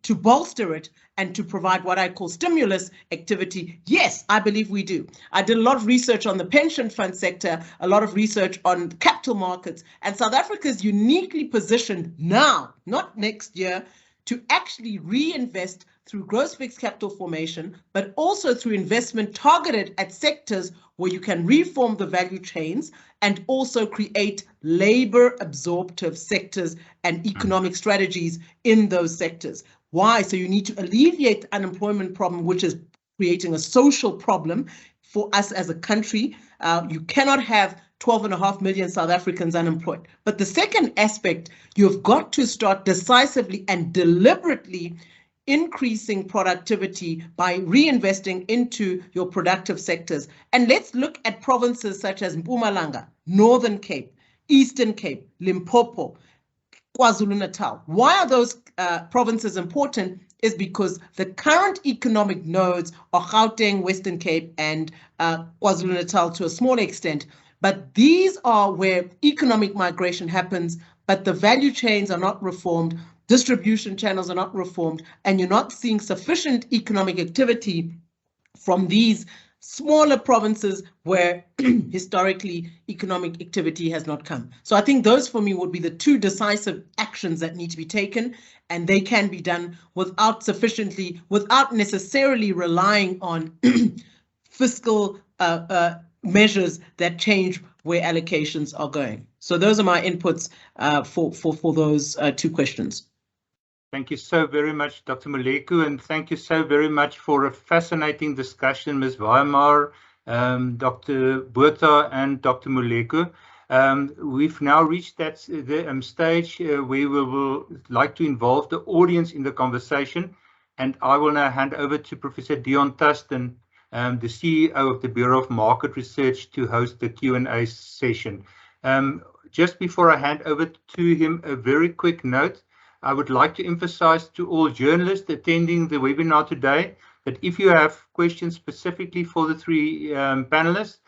to bolster it and to provide what I call stimulus activity? Yes, I believe we do. I did a lot of research on the pension fund sector, a lot of research on capital markets, and South Africa is uniquely positioned now, not next year, to actually reinvest through gross fixed capital formation, but also through investment targeted at sectors where you can reform the value chains and also create labor absorptive sectors and economic strategies in those sectors. Why? So you need to alleviate the unemployment problem, which is creating a social problem for us as a country. You cannot have 12.5 million South Africans unemployed. But the second aspect, you've got to start decisively and deliberately increasing productivity by reinvesting into your productive sectors. And let's look at provinces such as Mpumalanga, Northern Cape, Eastern Cape, Limpopo, KwaZulu-Natal. Why are those provinces important? Is because the current economic nodes are Gauteng, Western Cape, and KwaZulu-Natal to a small extent. But these are where economic migration happens, but the value chains are not reformed, distribution channels are not reformed, and you're not seeing sufficient economic activity from these smaller provinces where historically economic activity has not come. So I think those for me would be the two decisive actions that need to be taken, and they can be done without necessarily relying on fiscal measures that change where allocations are going. So those are my inputs for those two questions. Thank you so very much, Dr. Moleku, and thank you so very much for a fascinating discussion, Ms. Weimar, Dr. Botha, and Dr. Moleku. We've now reached the stage where we will like to involve the audience in the conversation, and I will now hand over to Professor Dion Tustin, the CEO of the Bureau of Market Research, to host the Q&A session. Just before I hand over to him, a very quick note. I would like to emphasize to all journalists attending the webinar today But if you have questions specifically for the three panelists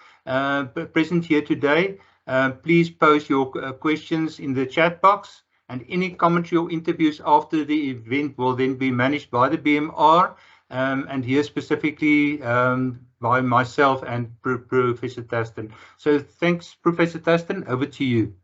present here today, please post your questions in the chat box, and any commentary or interviews after the event will then be managed by the BMR, and here specifically by myself and Professor Taston. So thanks, Professor Taston, over to you.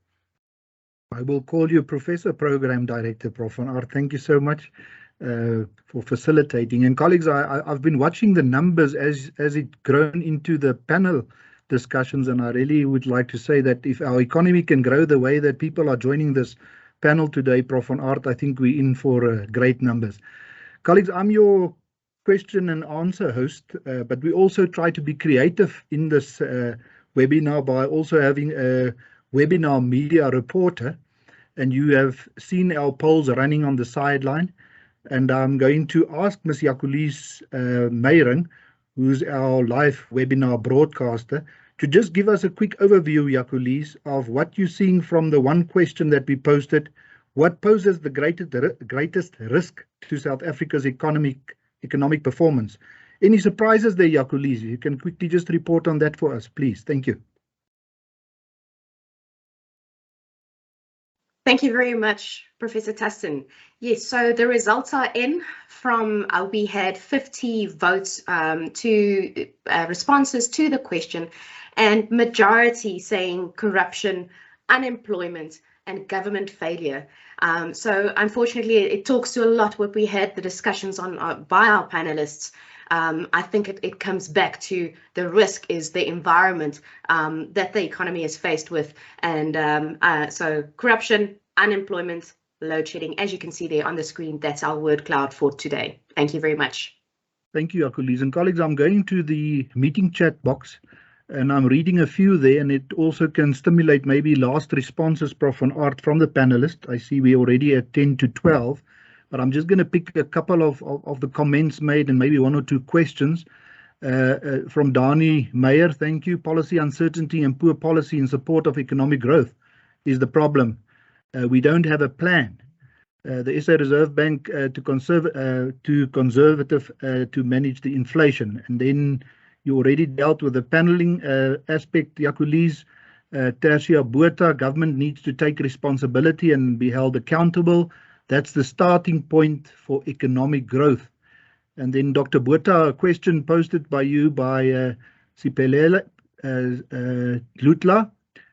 I will call you Professor Program Director, Prof. van Aert. Thank you so much for facilitating. And colleagues, I've been watching the numbers as it grown into the panel discussions, and I really would like to say that if our economy can grow the way that people are joining this panel today, Prof. van Aert, I think we're in for great numbers. Colleagues, I'm your question and answer host, but we also try to be creative in this webinar by also having a webinar media reporter, and you have seen our polls running on the sideline, and I'm going to ask Ms. Jacquelies Meyering, who's our live webinar broadcaster, to just give us a quick overview, Jacquelies, of what you're seeing from the one question that we posted. What poses the greatest risk to South Africa's economic performance? Any surprises there, Jacquelies? You can quickly just report on that for us, please. Thank you. Thank you very much, Professor Taston. Yes, so the results are in from, we had 50 votes to responses to the question, and majority saying corruption, unemployment, and government failure. So unfortunately, it talks to a lot what we had the discussions on by our panelists. I think it comes back to the risk is the environment that the economy is faced with. And so corruption, unemployment, load shedding, as you can see there on the screen, that's our word cloud for today. Thank you very much. Thank you, Jacquelies. And colleagues, I'm going to the meeting chat box and I'm reading a few there, and it also can stimulate maybe last responses, Prof. van Aert, from the panelists. I see we're already at 10 to 12. But I'm just going to pick a couple of the comments made and maybe one or two questions. From Dani Meyer, thank you. Policy uncertainty and poor policy in support of economic growth is the problem. We don't have a plan. The SA Reserve Bank too conservative to manage the inflation. And then you already dealt with the paneling aspect, Jacquelies. Tertia Botha, government needs to take responsibility and be held accountable. That's the starting point for economic growth. And then Dr. Botha, a question posted by you by Siphelele Lutla.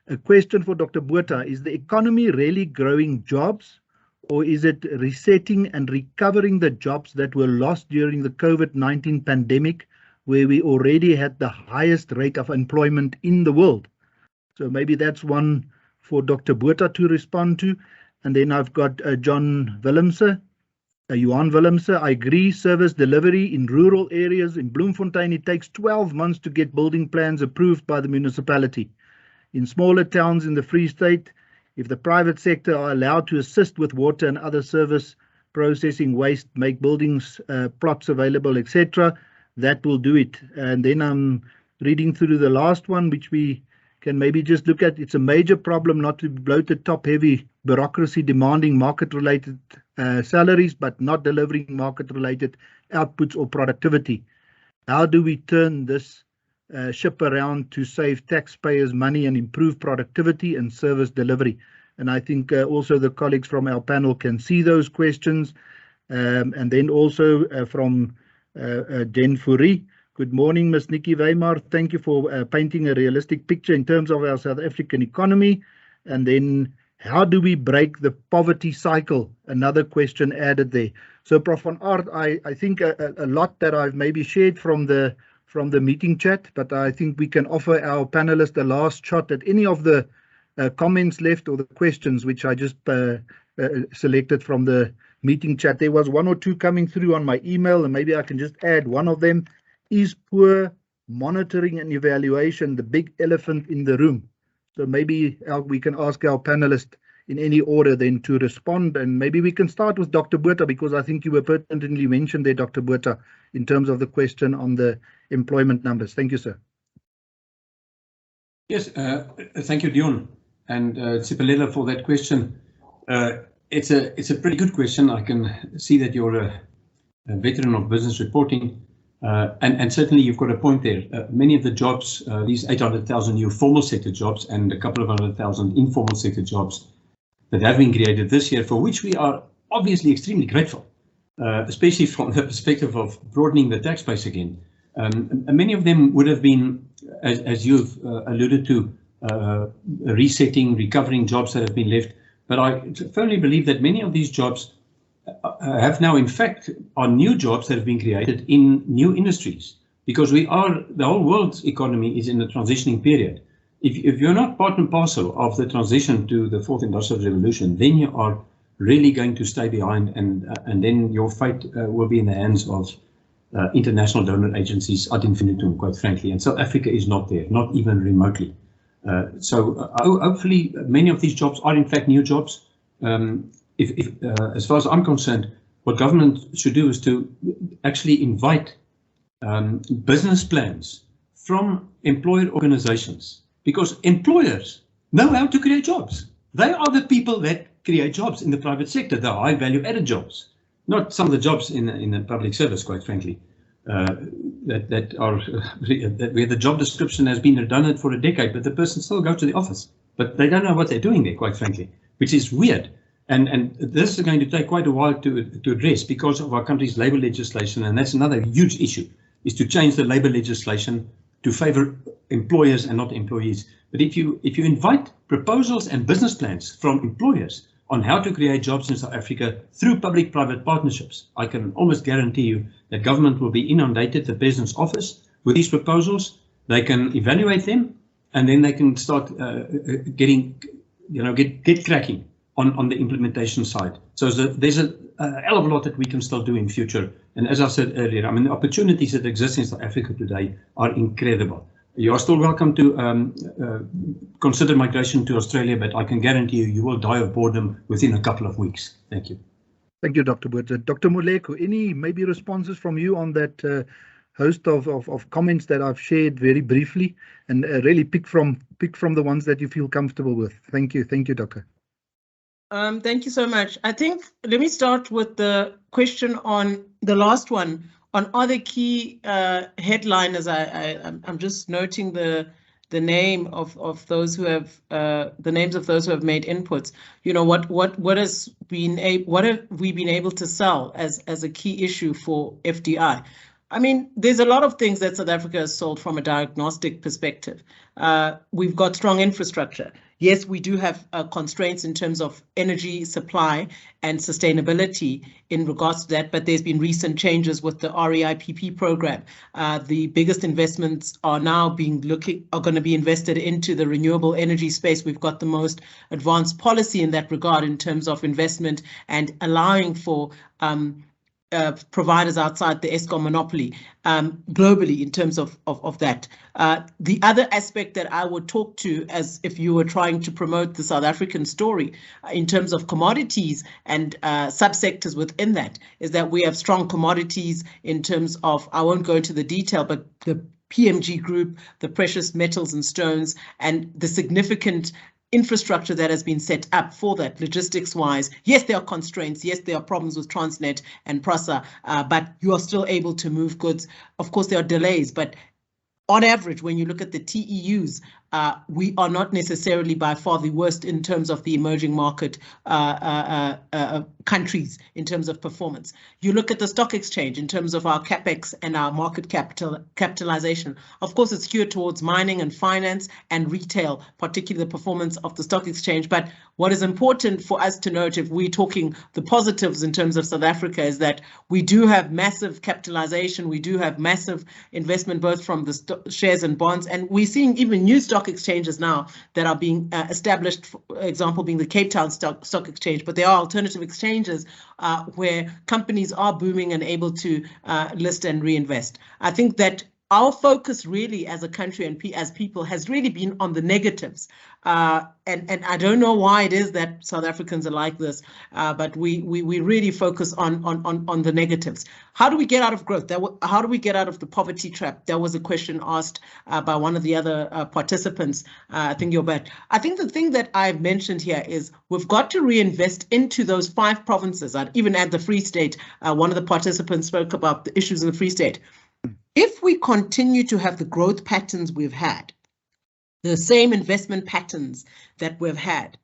A question for Dr. Botha, is the economy really growing jobs, or is it resetting and recovering the jobs that were lost during the COVID-19 pandemic, where we already had the highest rate of employment in the world? So maybe that's one for Dr. Botha to respond to. And then I've got Johan Willemse. I agree, service delivery in rural areas. In Bloemfontein, it takes 12 months to get building plans approved by the municipality. In smaller towns in the Free State, if the private sector are allowed to assist with water and other service processing waste, make buildings, plots available, etc., that will do it. And then I'm reading through the last one, which we can maybe just look at. It's a major problem not to bloat the top-heavy bureaucracy demanding market-related salaries, but not delivering market-related outputs or productivity. How do we turn this ship around to save taxpayers money and improve productivity and service delivery? And I think also the colleagues from our panel can see those questions. And then also from Jen Fourie. Good morning, Ms. Nikki Weimar. Thank you for painting a realistic picture in terms of our South African economy. And then how do we break the poverty cycle? Another question added there. So, Prof. van Aert, I think a lot that I've maybe shared from the meeting chat, but I think we can offer our panelists a last shot at any of the comments left or the questions which I just selected from the meeting chat. There was one or two coming through on my email, and maybe I can just add one of them. Is poor monitoring and evaluation the big elephant in the room? So maybe we can ask our panelists in any order then to respond, and maybe we can start with Dr. Botha, because I think you were pertinently mentioned there, Dr. Botha, in terms of the question on the employment numbers. Thank you, sir. Yes, thank you, Dion, and Siphelele for that question. It's a pretty good question. I can see that you're a veteran of business reporting. And certainly you've got a point there. Many of the jobs, these 800,000 new formal sector jobs and a couple of 100,000 informal sector jobs that have been created this year, for which we are obviously extremely grateful, especially from the perspective of broadening the tax base again. Many of them would have been, as you've alluded to, resetting, recovering jobs that have been left. But I firmly believe that many of these jobs have now, in fact, are new jobs that have been created in new industries, because the whole world's economy is in a transitioning period. If you're not part and parcel of the transition to the fourth industrial revolution, then you are really going to stay behind, and then your fate will be in the hands of international donor agencies ad infinitum, quite frankly. And South Africa is not there, not even remotely. So hopefully many of these jobs are in fact new jobs. As far as I'm concerned, what government should do is to actually invite business plans from employer organizations, because employers know how to create jobs. They are the people that create jobs in the private sector, the high value added jobs, not some of the jobs in the public service, quite frankly, that where the job description has been redundant for a decade, but the person still goes to the office, but they don't know what they're doing there, quite frankly, which is weird. And this is going to take quite a while to address because of our country's labor legislation, and that's another huge issue, is to change the labor legislation to favor employers and not employees. But if you invite proposals and business plans from employers on how to create jobs in South Africa through public-private partnerships, I can almost guarantee you that government will be inundated, the President's office, with these proposals. They can evaluate them, and then they can start get cracking on the implementation side. So there's a hell of a lot that we can still do in future. And as I said earlier, I mean, the opportunities that exist in South Africa today are incredible. You are still welcome to consider migration to Australia, but I can guarantee you will die of boredom within a couple of weeks. Thank you. Thank you, Dr. Botha. Dr. Moleko, any maybe responses from you on that host of comments that I've shared very briefly, and really pick from the ones that you feel comfortable with. Thank you, Doctor. Thank you so much. I think let me start with the question on the last one on other key headliners. I'm just noting the name of those who have the names of those who have made inputs. You know, what have we been able to sell as a key issue for FDI? I mean, there's a lot of things that South Africa has sold from a diagnostic perspective. We've got strong infrastructure. Yes, we do have constraints in terms of energy supply and sustainability in regards to that, but there's been recent changes with the REIPP program. The biggest investments are now going to be invested into the renewable energy space. We've got the most advanced policy in that regard in terms of investment and allowing for providers outside the Eskom monopoly globally in terms of that. The other aspect that I would talk to, as if you were trying to promote the South African story in terms of commodities and subsectors within that, is that we have strong commodities in terms of, I won't go into the detail, but the PMG group, the precious metals and stones, and the significant infrastructure that has been set up for that logistics wise. Yes, there are constraints. Yes, there are problems with Transnet and PRASA, but you are still able to move goods. Of course, there are delays, but on average, when you look at the TEUs, we are not necessarily by far the worst in terms of the emerging market countries in terms of performance. You look at the stock exchange in terms of our capex and our market capitalization. Of course, it's skewed towards mining and finance and retail, particularly the performance of the stock exchange. But what is important for us to note, if we're talking the positives in terms of South Africa, is that we do have massive capitalization. We do have massive investment, both from the shares and bonds. And we're seeing even new stock exchanges now that are being established, for example, being the Cape Town Stock Exchange, but there are alternative exchanges where companies are booming and able to list and reinvest. I think that our focus really as a country and as people has really been on the negatives. And I don't know why it is that South Africans are like this, but we really focus on the negatives. How do we get out of growth? How do we get out of the poverty trap? That was a question asked by one of the other participants. I think you're back. I think the thing that I've mentioned here is we've got to reinvest into those 5 provinces. I'd even add the Free State. One of the participants spoke about the issues in the Free State. if we continue to have the growth patterns we've had, the same investment patterns that we've had,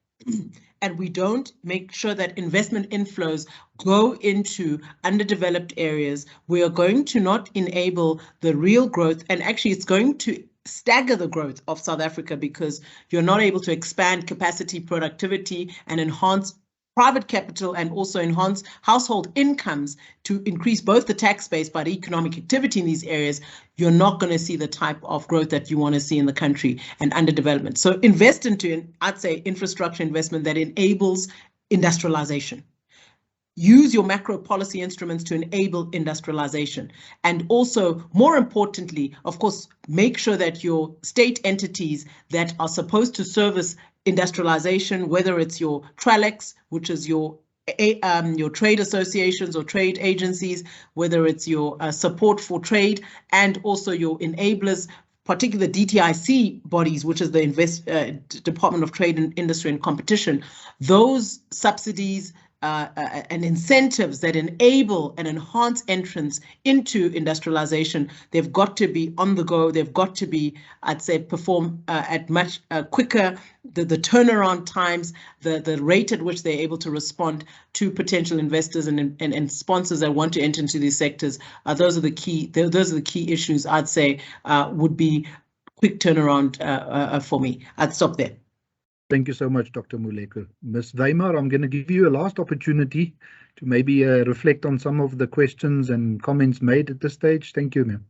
and we don't make sure that investment inflows go into underdeveloped areas, we are going to not enable the real growth, and actually it's going to stagger the growth of South Africa because you're not able to expand capacity, productivity, and enhance private capital and also enhance household incomes to increase both the tax base but economic activity in these areas. You're not going to see the type of growth that you want to see in the country and underdevelopment. So invest into, I'd say, infrastructure investment that enables industrialization. Use your macro policy instruments to enable industrialization. And also, more importantly, of course, make sure that your state entities that are supposed to service industrialization, whether it's your TRALEX, which is your trade associations or trade agencies, whether it's your support for trade, and also your enablers, particular DTIC bodies, which is the Department of Trade and Industry and Competition, those subsidies and incentives that enable and enhance entrance into industrialization, they've got to be on the go. They've got to be, I'd say, perform at much quicker, the turnaround times, the rate at which they're able to respond to potential investors and sponsors that want to enter into these sectors. Those are the key issues, I'd say, would be quick turnaround for me. I'd stop there. Thank you so much, Dr. Moleko. Ms. Weimar, I'm going to give you a last opportunity to maybe reflect on some of the questions and comments made at this stage. Thank you, ma'am.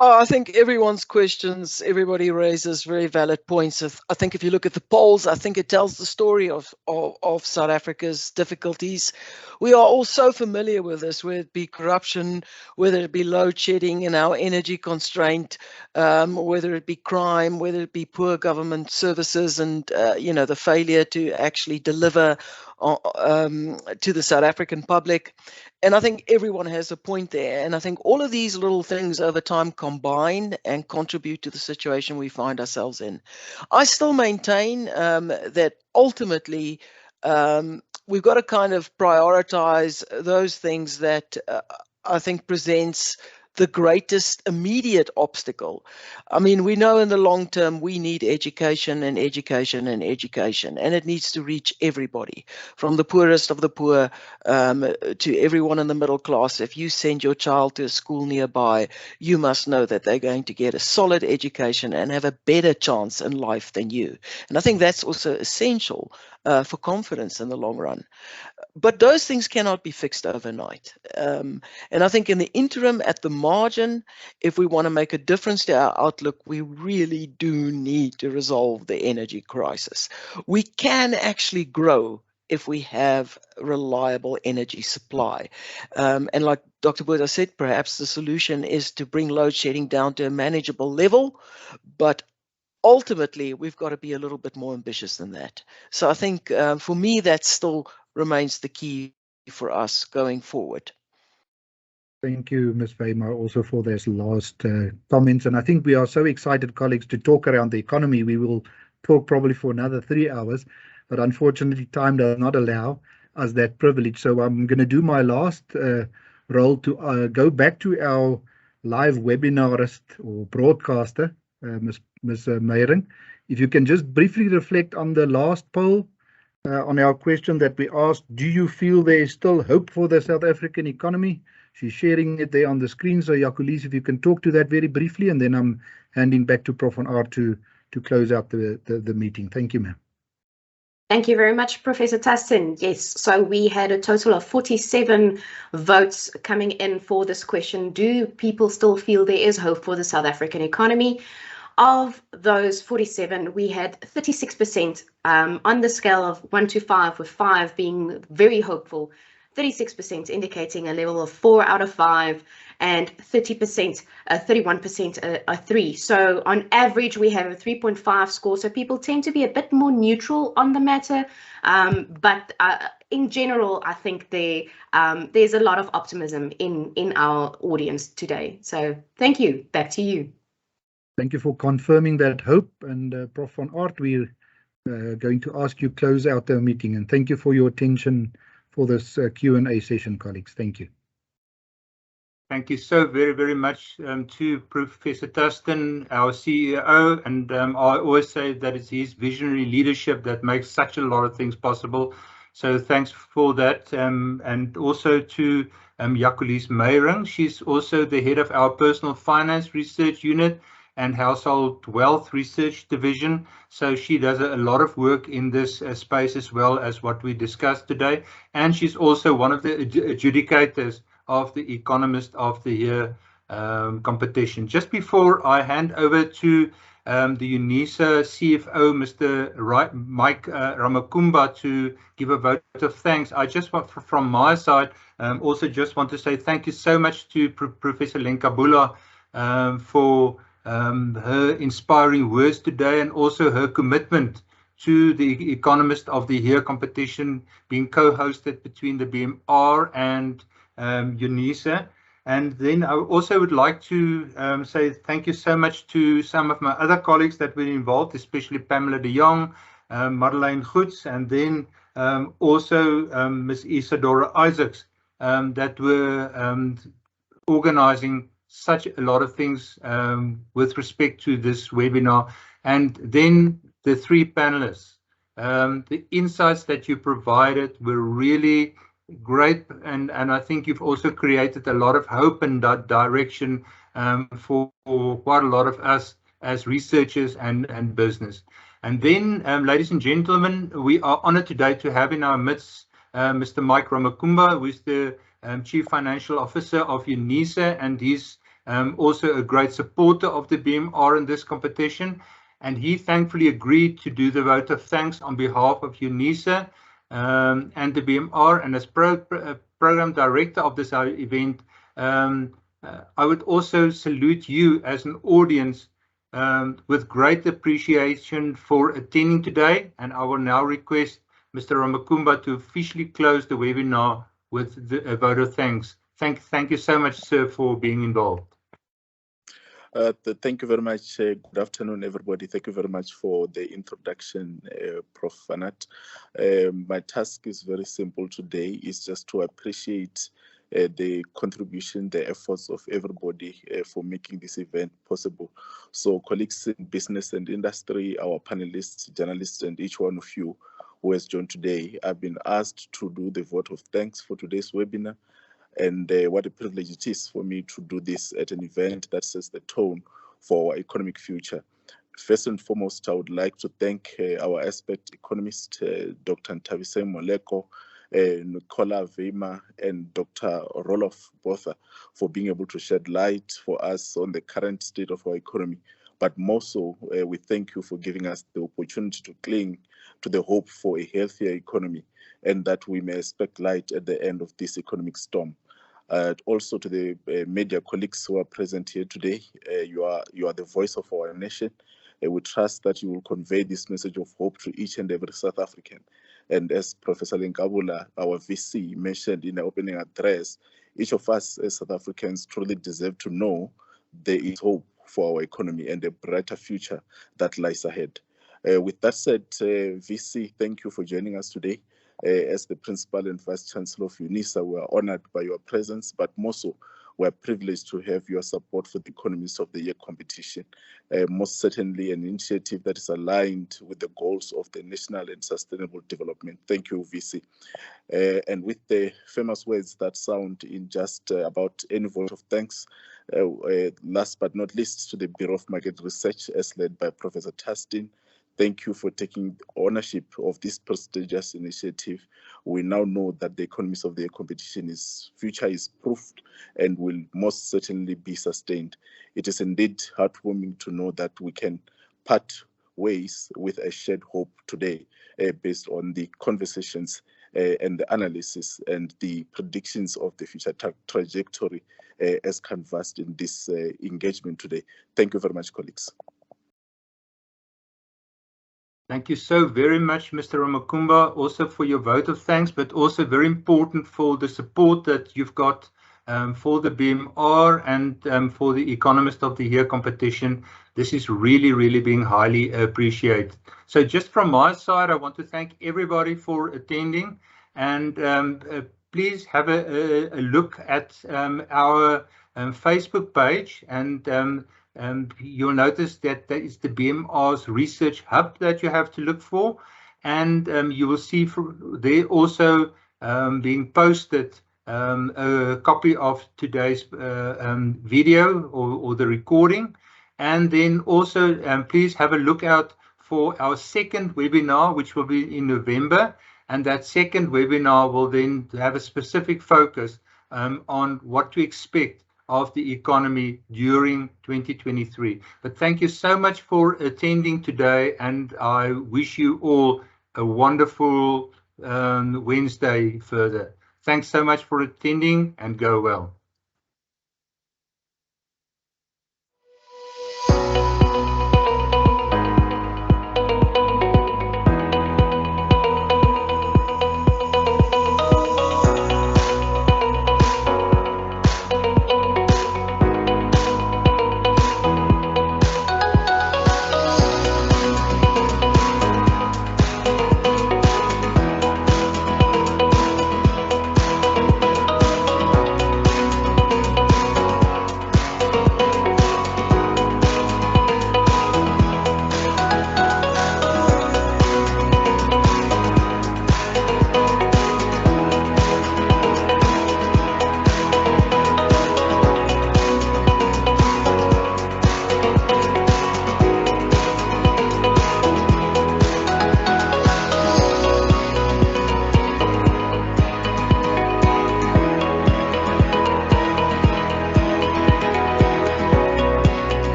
I think everyone's questions, everybody raises very valid points. I think if you look at the polls, I think it tells the story of South Africa's difficulties. We are all so familiar with this, whether it be corruption, whether it be load shedding and our energy constraint, whether it be crime, whether it be poor government services and, the failure to actually deliver to the South African public. And I think everyone has a point there. And I think all of these little things over time combine and contribute to the situation we find ourselves in. I still maintain that ultimately we've got to kind of prioritize those things that I think presents the greatest immediate obstacle. I mean, we know in the long term we need education and education and education, and it needs to reach everybody, from the poorest of the poor to everyone in the middle class. If you send your child to a school nearby, you must know that they're going to get a solid education and have a better chance in life than you. And I think that's also essential for confidence in the long run. But those things cannot be fixed overnight. And I think in the interim, at the margin, if we want to make a difference to our outlook, we really do need to resolve the energy crisis. We can actually grow if we have reliable energy supply. And like Dr. Botha said, perhaps the solution is to bring load shedding down to a manageable level, but ultimately, we've got to be a little bit more ambitious than that. So I think for me, that still remains the key for us going forward. Thank you, Ms. Weimar, also for those last comments. And I think we are so excited, colleagues, to talk around the economy. We will talk probably for another 3 hours, but unfortunately, time does not allow us that privilege. So I'm going to do my last role to go back to our live webinarist or broadcaster, Ms. Meyering. If you can just briefly reflect on the last poll on our question that we asked, do you feel there is still hope for the South African economy? She's sharing it there on the screen. So Jacolis, if you can talk to that very briefly, and then I'm handing back to Prof. van Aert to close out the meeting. Thank you, ma'am. Thank you very much, Professor Tustin. Yes, so we had a total of 47 votes coming in for this question. Do people still feel there is hope for the South African economy? Of those 47, we had 36% on the scale of 1 to 5, with 5 being very hopeful, 36% indicating a level of 4 out of 5, and 31% a 3. So on average, we have a 3.5 score. So people tend to be a bit more neutral on the matter. But in general, I think there's a lot of optimism in our audience today. So thank you. Back to you. Thank you for confirming that hope. And Prof. van Aert, we're going to ask you close out the meeting. And thank you for your attention for this Q&A session, colleagues. Thank you. Thank you so very much to Professor Tustin, our CEO, and I always say that it's his visionary leadership that makes such a lot of things possible. So thanks for that, and also to Jacqueline Meyring. She's also the head of our Personal Finance Research Unit and Household Wealth Research Division. So she does a lot of work in this space as well as what we discussed today. And she's also one of the adjudicators of the Economist of the Year competition. Just before I hand over to the Unisa CFO, Mr. Mike Ramakumba, to give a vote of thanks, I just want, from my side, also just want to say thank you so much to Professor Lenkabula for her inspiring words today, and also her commitment to the Economist of the Year competition being co-hosted between the BMR and Unisa. And then I also would like to say thank you so much to some of my other colleagues that were involved, especially Pamela de Jong, Madeleine Goets, and then also Ms. Isadora Isaacs, that were organizing such a lot of things with respect to this webinar. And then the three panelists, the insights that you provided were really great, and I think you've also created a lot of hope and direction for quite a lot of us as researchers and business. And then, ladies and gentlemen, we are honored today to have in our midst Mr. Mike Ramakumba, who is the Chief Financial Officer of Unisa, and he's also a great supporter of the BMR in this competition. And he thankfully agreed to do the vote of thanks on behalf of Unisa and the BMR, and as program director of this event, I would also salute you as an audience with great appreciation for attending today. And I will now request Mr. Ramakumba to officially close the webinar with a vote of thanks. Thank you so much, sir, for being involved. Thank you very much. Good afternoon, everybody. Thank you very much for the introduction, Prof. Fanat. My task is very simple today. It's just to appreciate the contribution, the efforts of everybody for making this event possible. So colleagues in business and industry, our panelists, journalists, and each one of you who has joined today, I've been asked to do the vote of thanks for today's webinar. And what a privilege it is for me to do this at an event that sets the tone for our economic future. First and foremost, I would like to thank our expert economist, Dr. Nthabise Moleko, Nicola Weimar, and Dr. Roloff Botha for being able to shed light for us on the current state of our economy. But more so, we thank you for giving us the opportunity to cling to the hope for a healthier economy, and that we may expect light at the end of this economic storm. Also to the media colleagues who are present here today, you are the voice of our nation. We trust that you will convey this message of hope to each and every South African. And as Professor Lenkabula, our VC, mentioned in the opening address, each of us as South Africans truly deserve to know there is hope for our economy and a brighter future that lies ahead. With that said, VC, thank you for joining us today. As the Principal and Vice Chancellor of Unisa, we are honored by your presence, but more so, we are privileged to have your support for the Economist of the Year competition. Most certainly an initiative that is aligned with the goals of the National and Sustainable Development. Thank you, VC. And with the famous words that sound in just about any vote of thanks, last but not least, to the Bureau of Market Research, as led by Professor Tustin. Thank you for taking ownership of this prestigious initiative. We now know that the Economist of the Year competition future is proved and will most certainly be sustained. It is indeed heartwarming to know that we can part ways with a shared hope today based on the conversations and the analysis and the predictions of the future trajectory as canvassed in this engagement today. Thank you very much, colleagues. Thank you so very much, Mr. Ramakumba, also for your vote of thanks, but also very important for the support that you've got for the BMR and for the Economist of the Year competition. This is really being highly appreciated. So just from my side, I want to thank everybody for attending, and please have a look at our Facebook page, and you'll notice that there is the BMR's Research Hub that you have to look for, and you will see there also being posted a copy of today's video or the recording. And then also please have a look out for our second webinar, which will be in November. And that second webinar will then have a specific focus on what to expect of the economy during 2023. But thank you so much for attending today, and I wish you all a wonderful Wednesday further. Thanks so much for attending, and go well.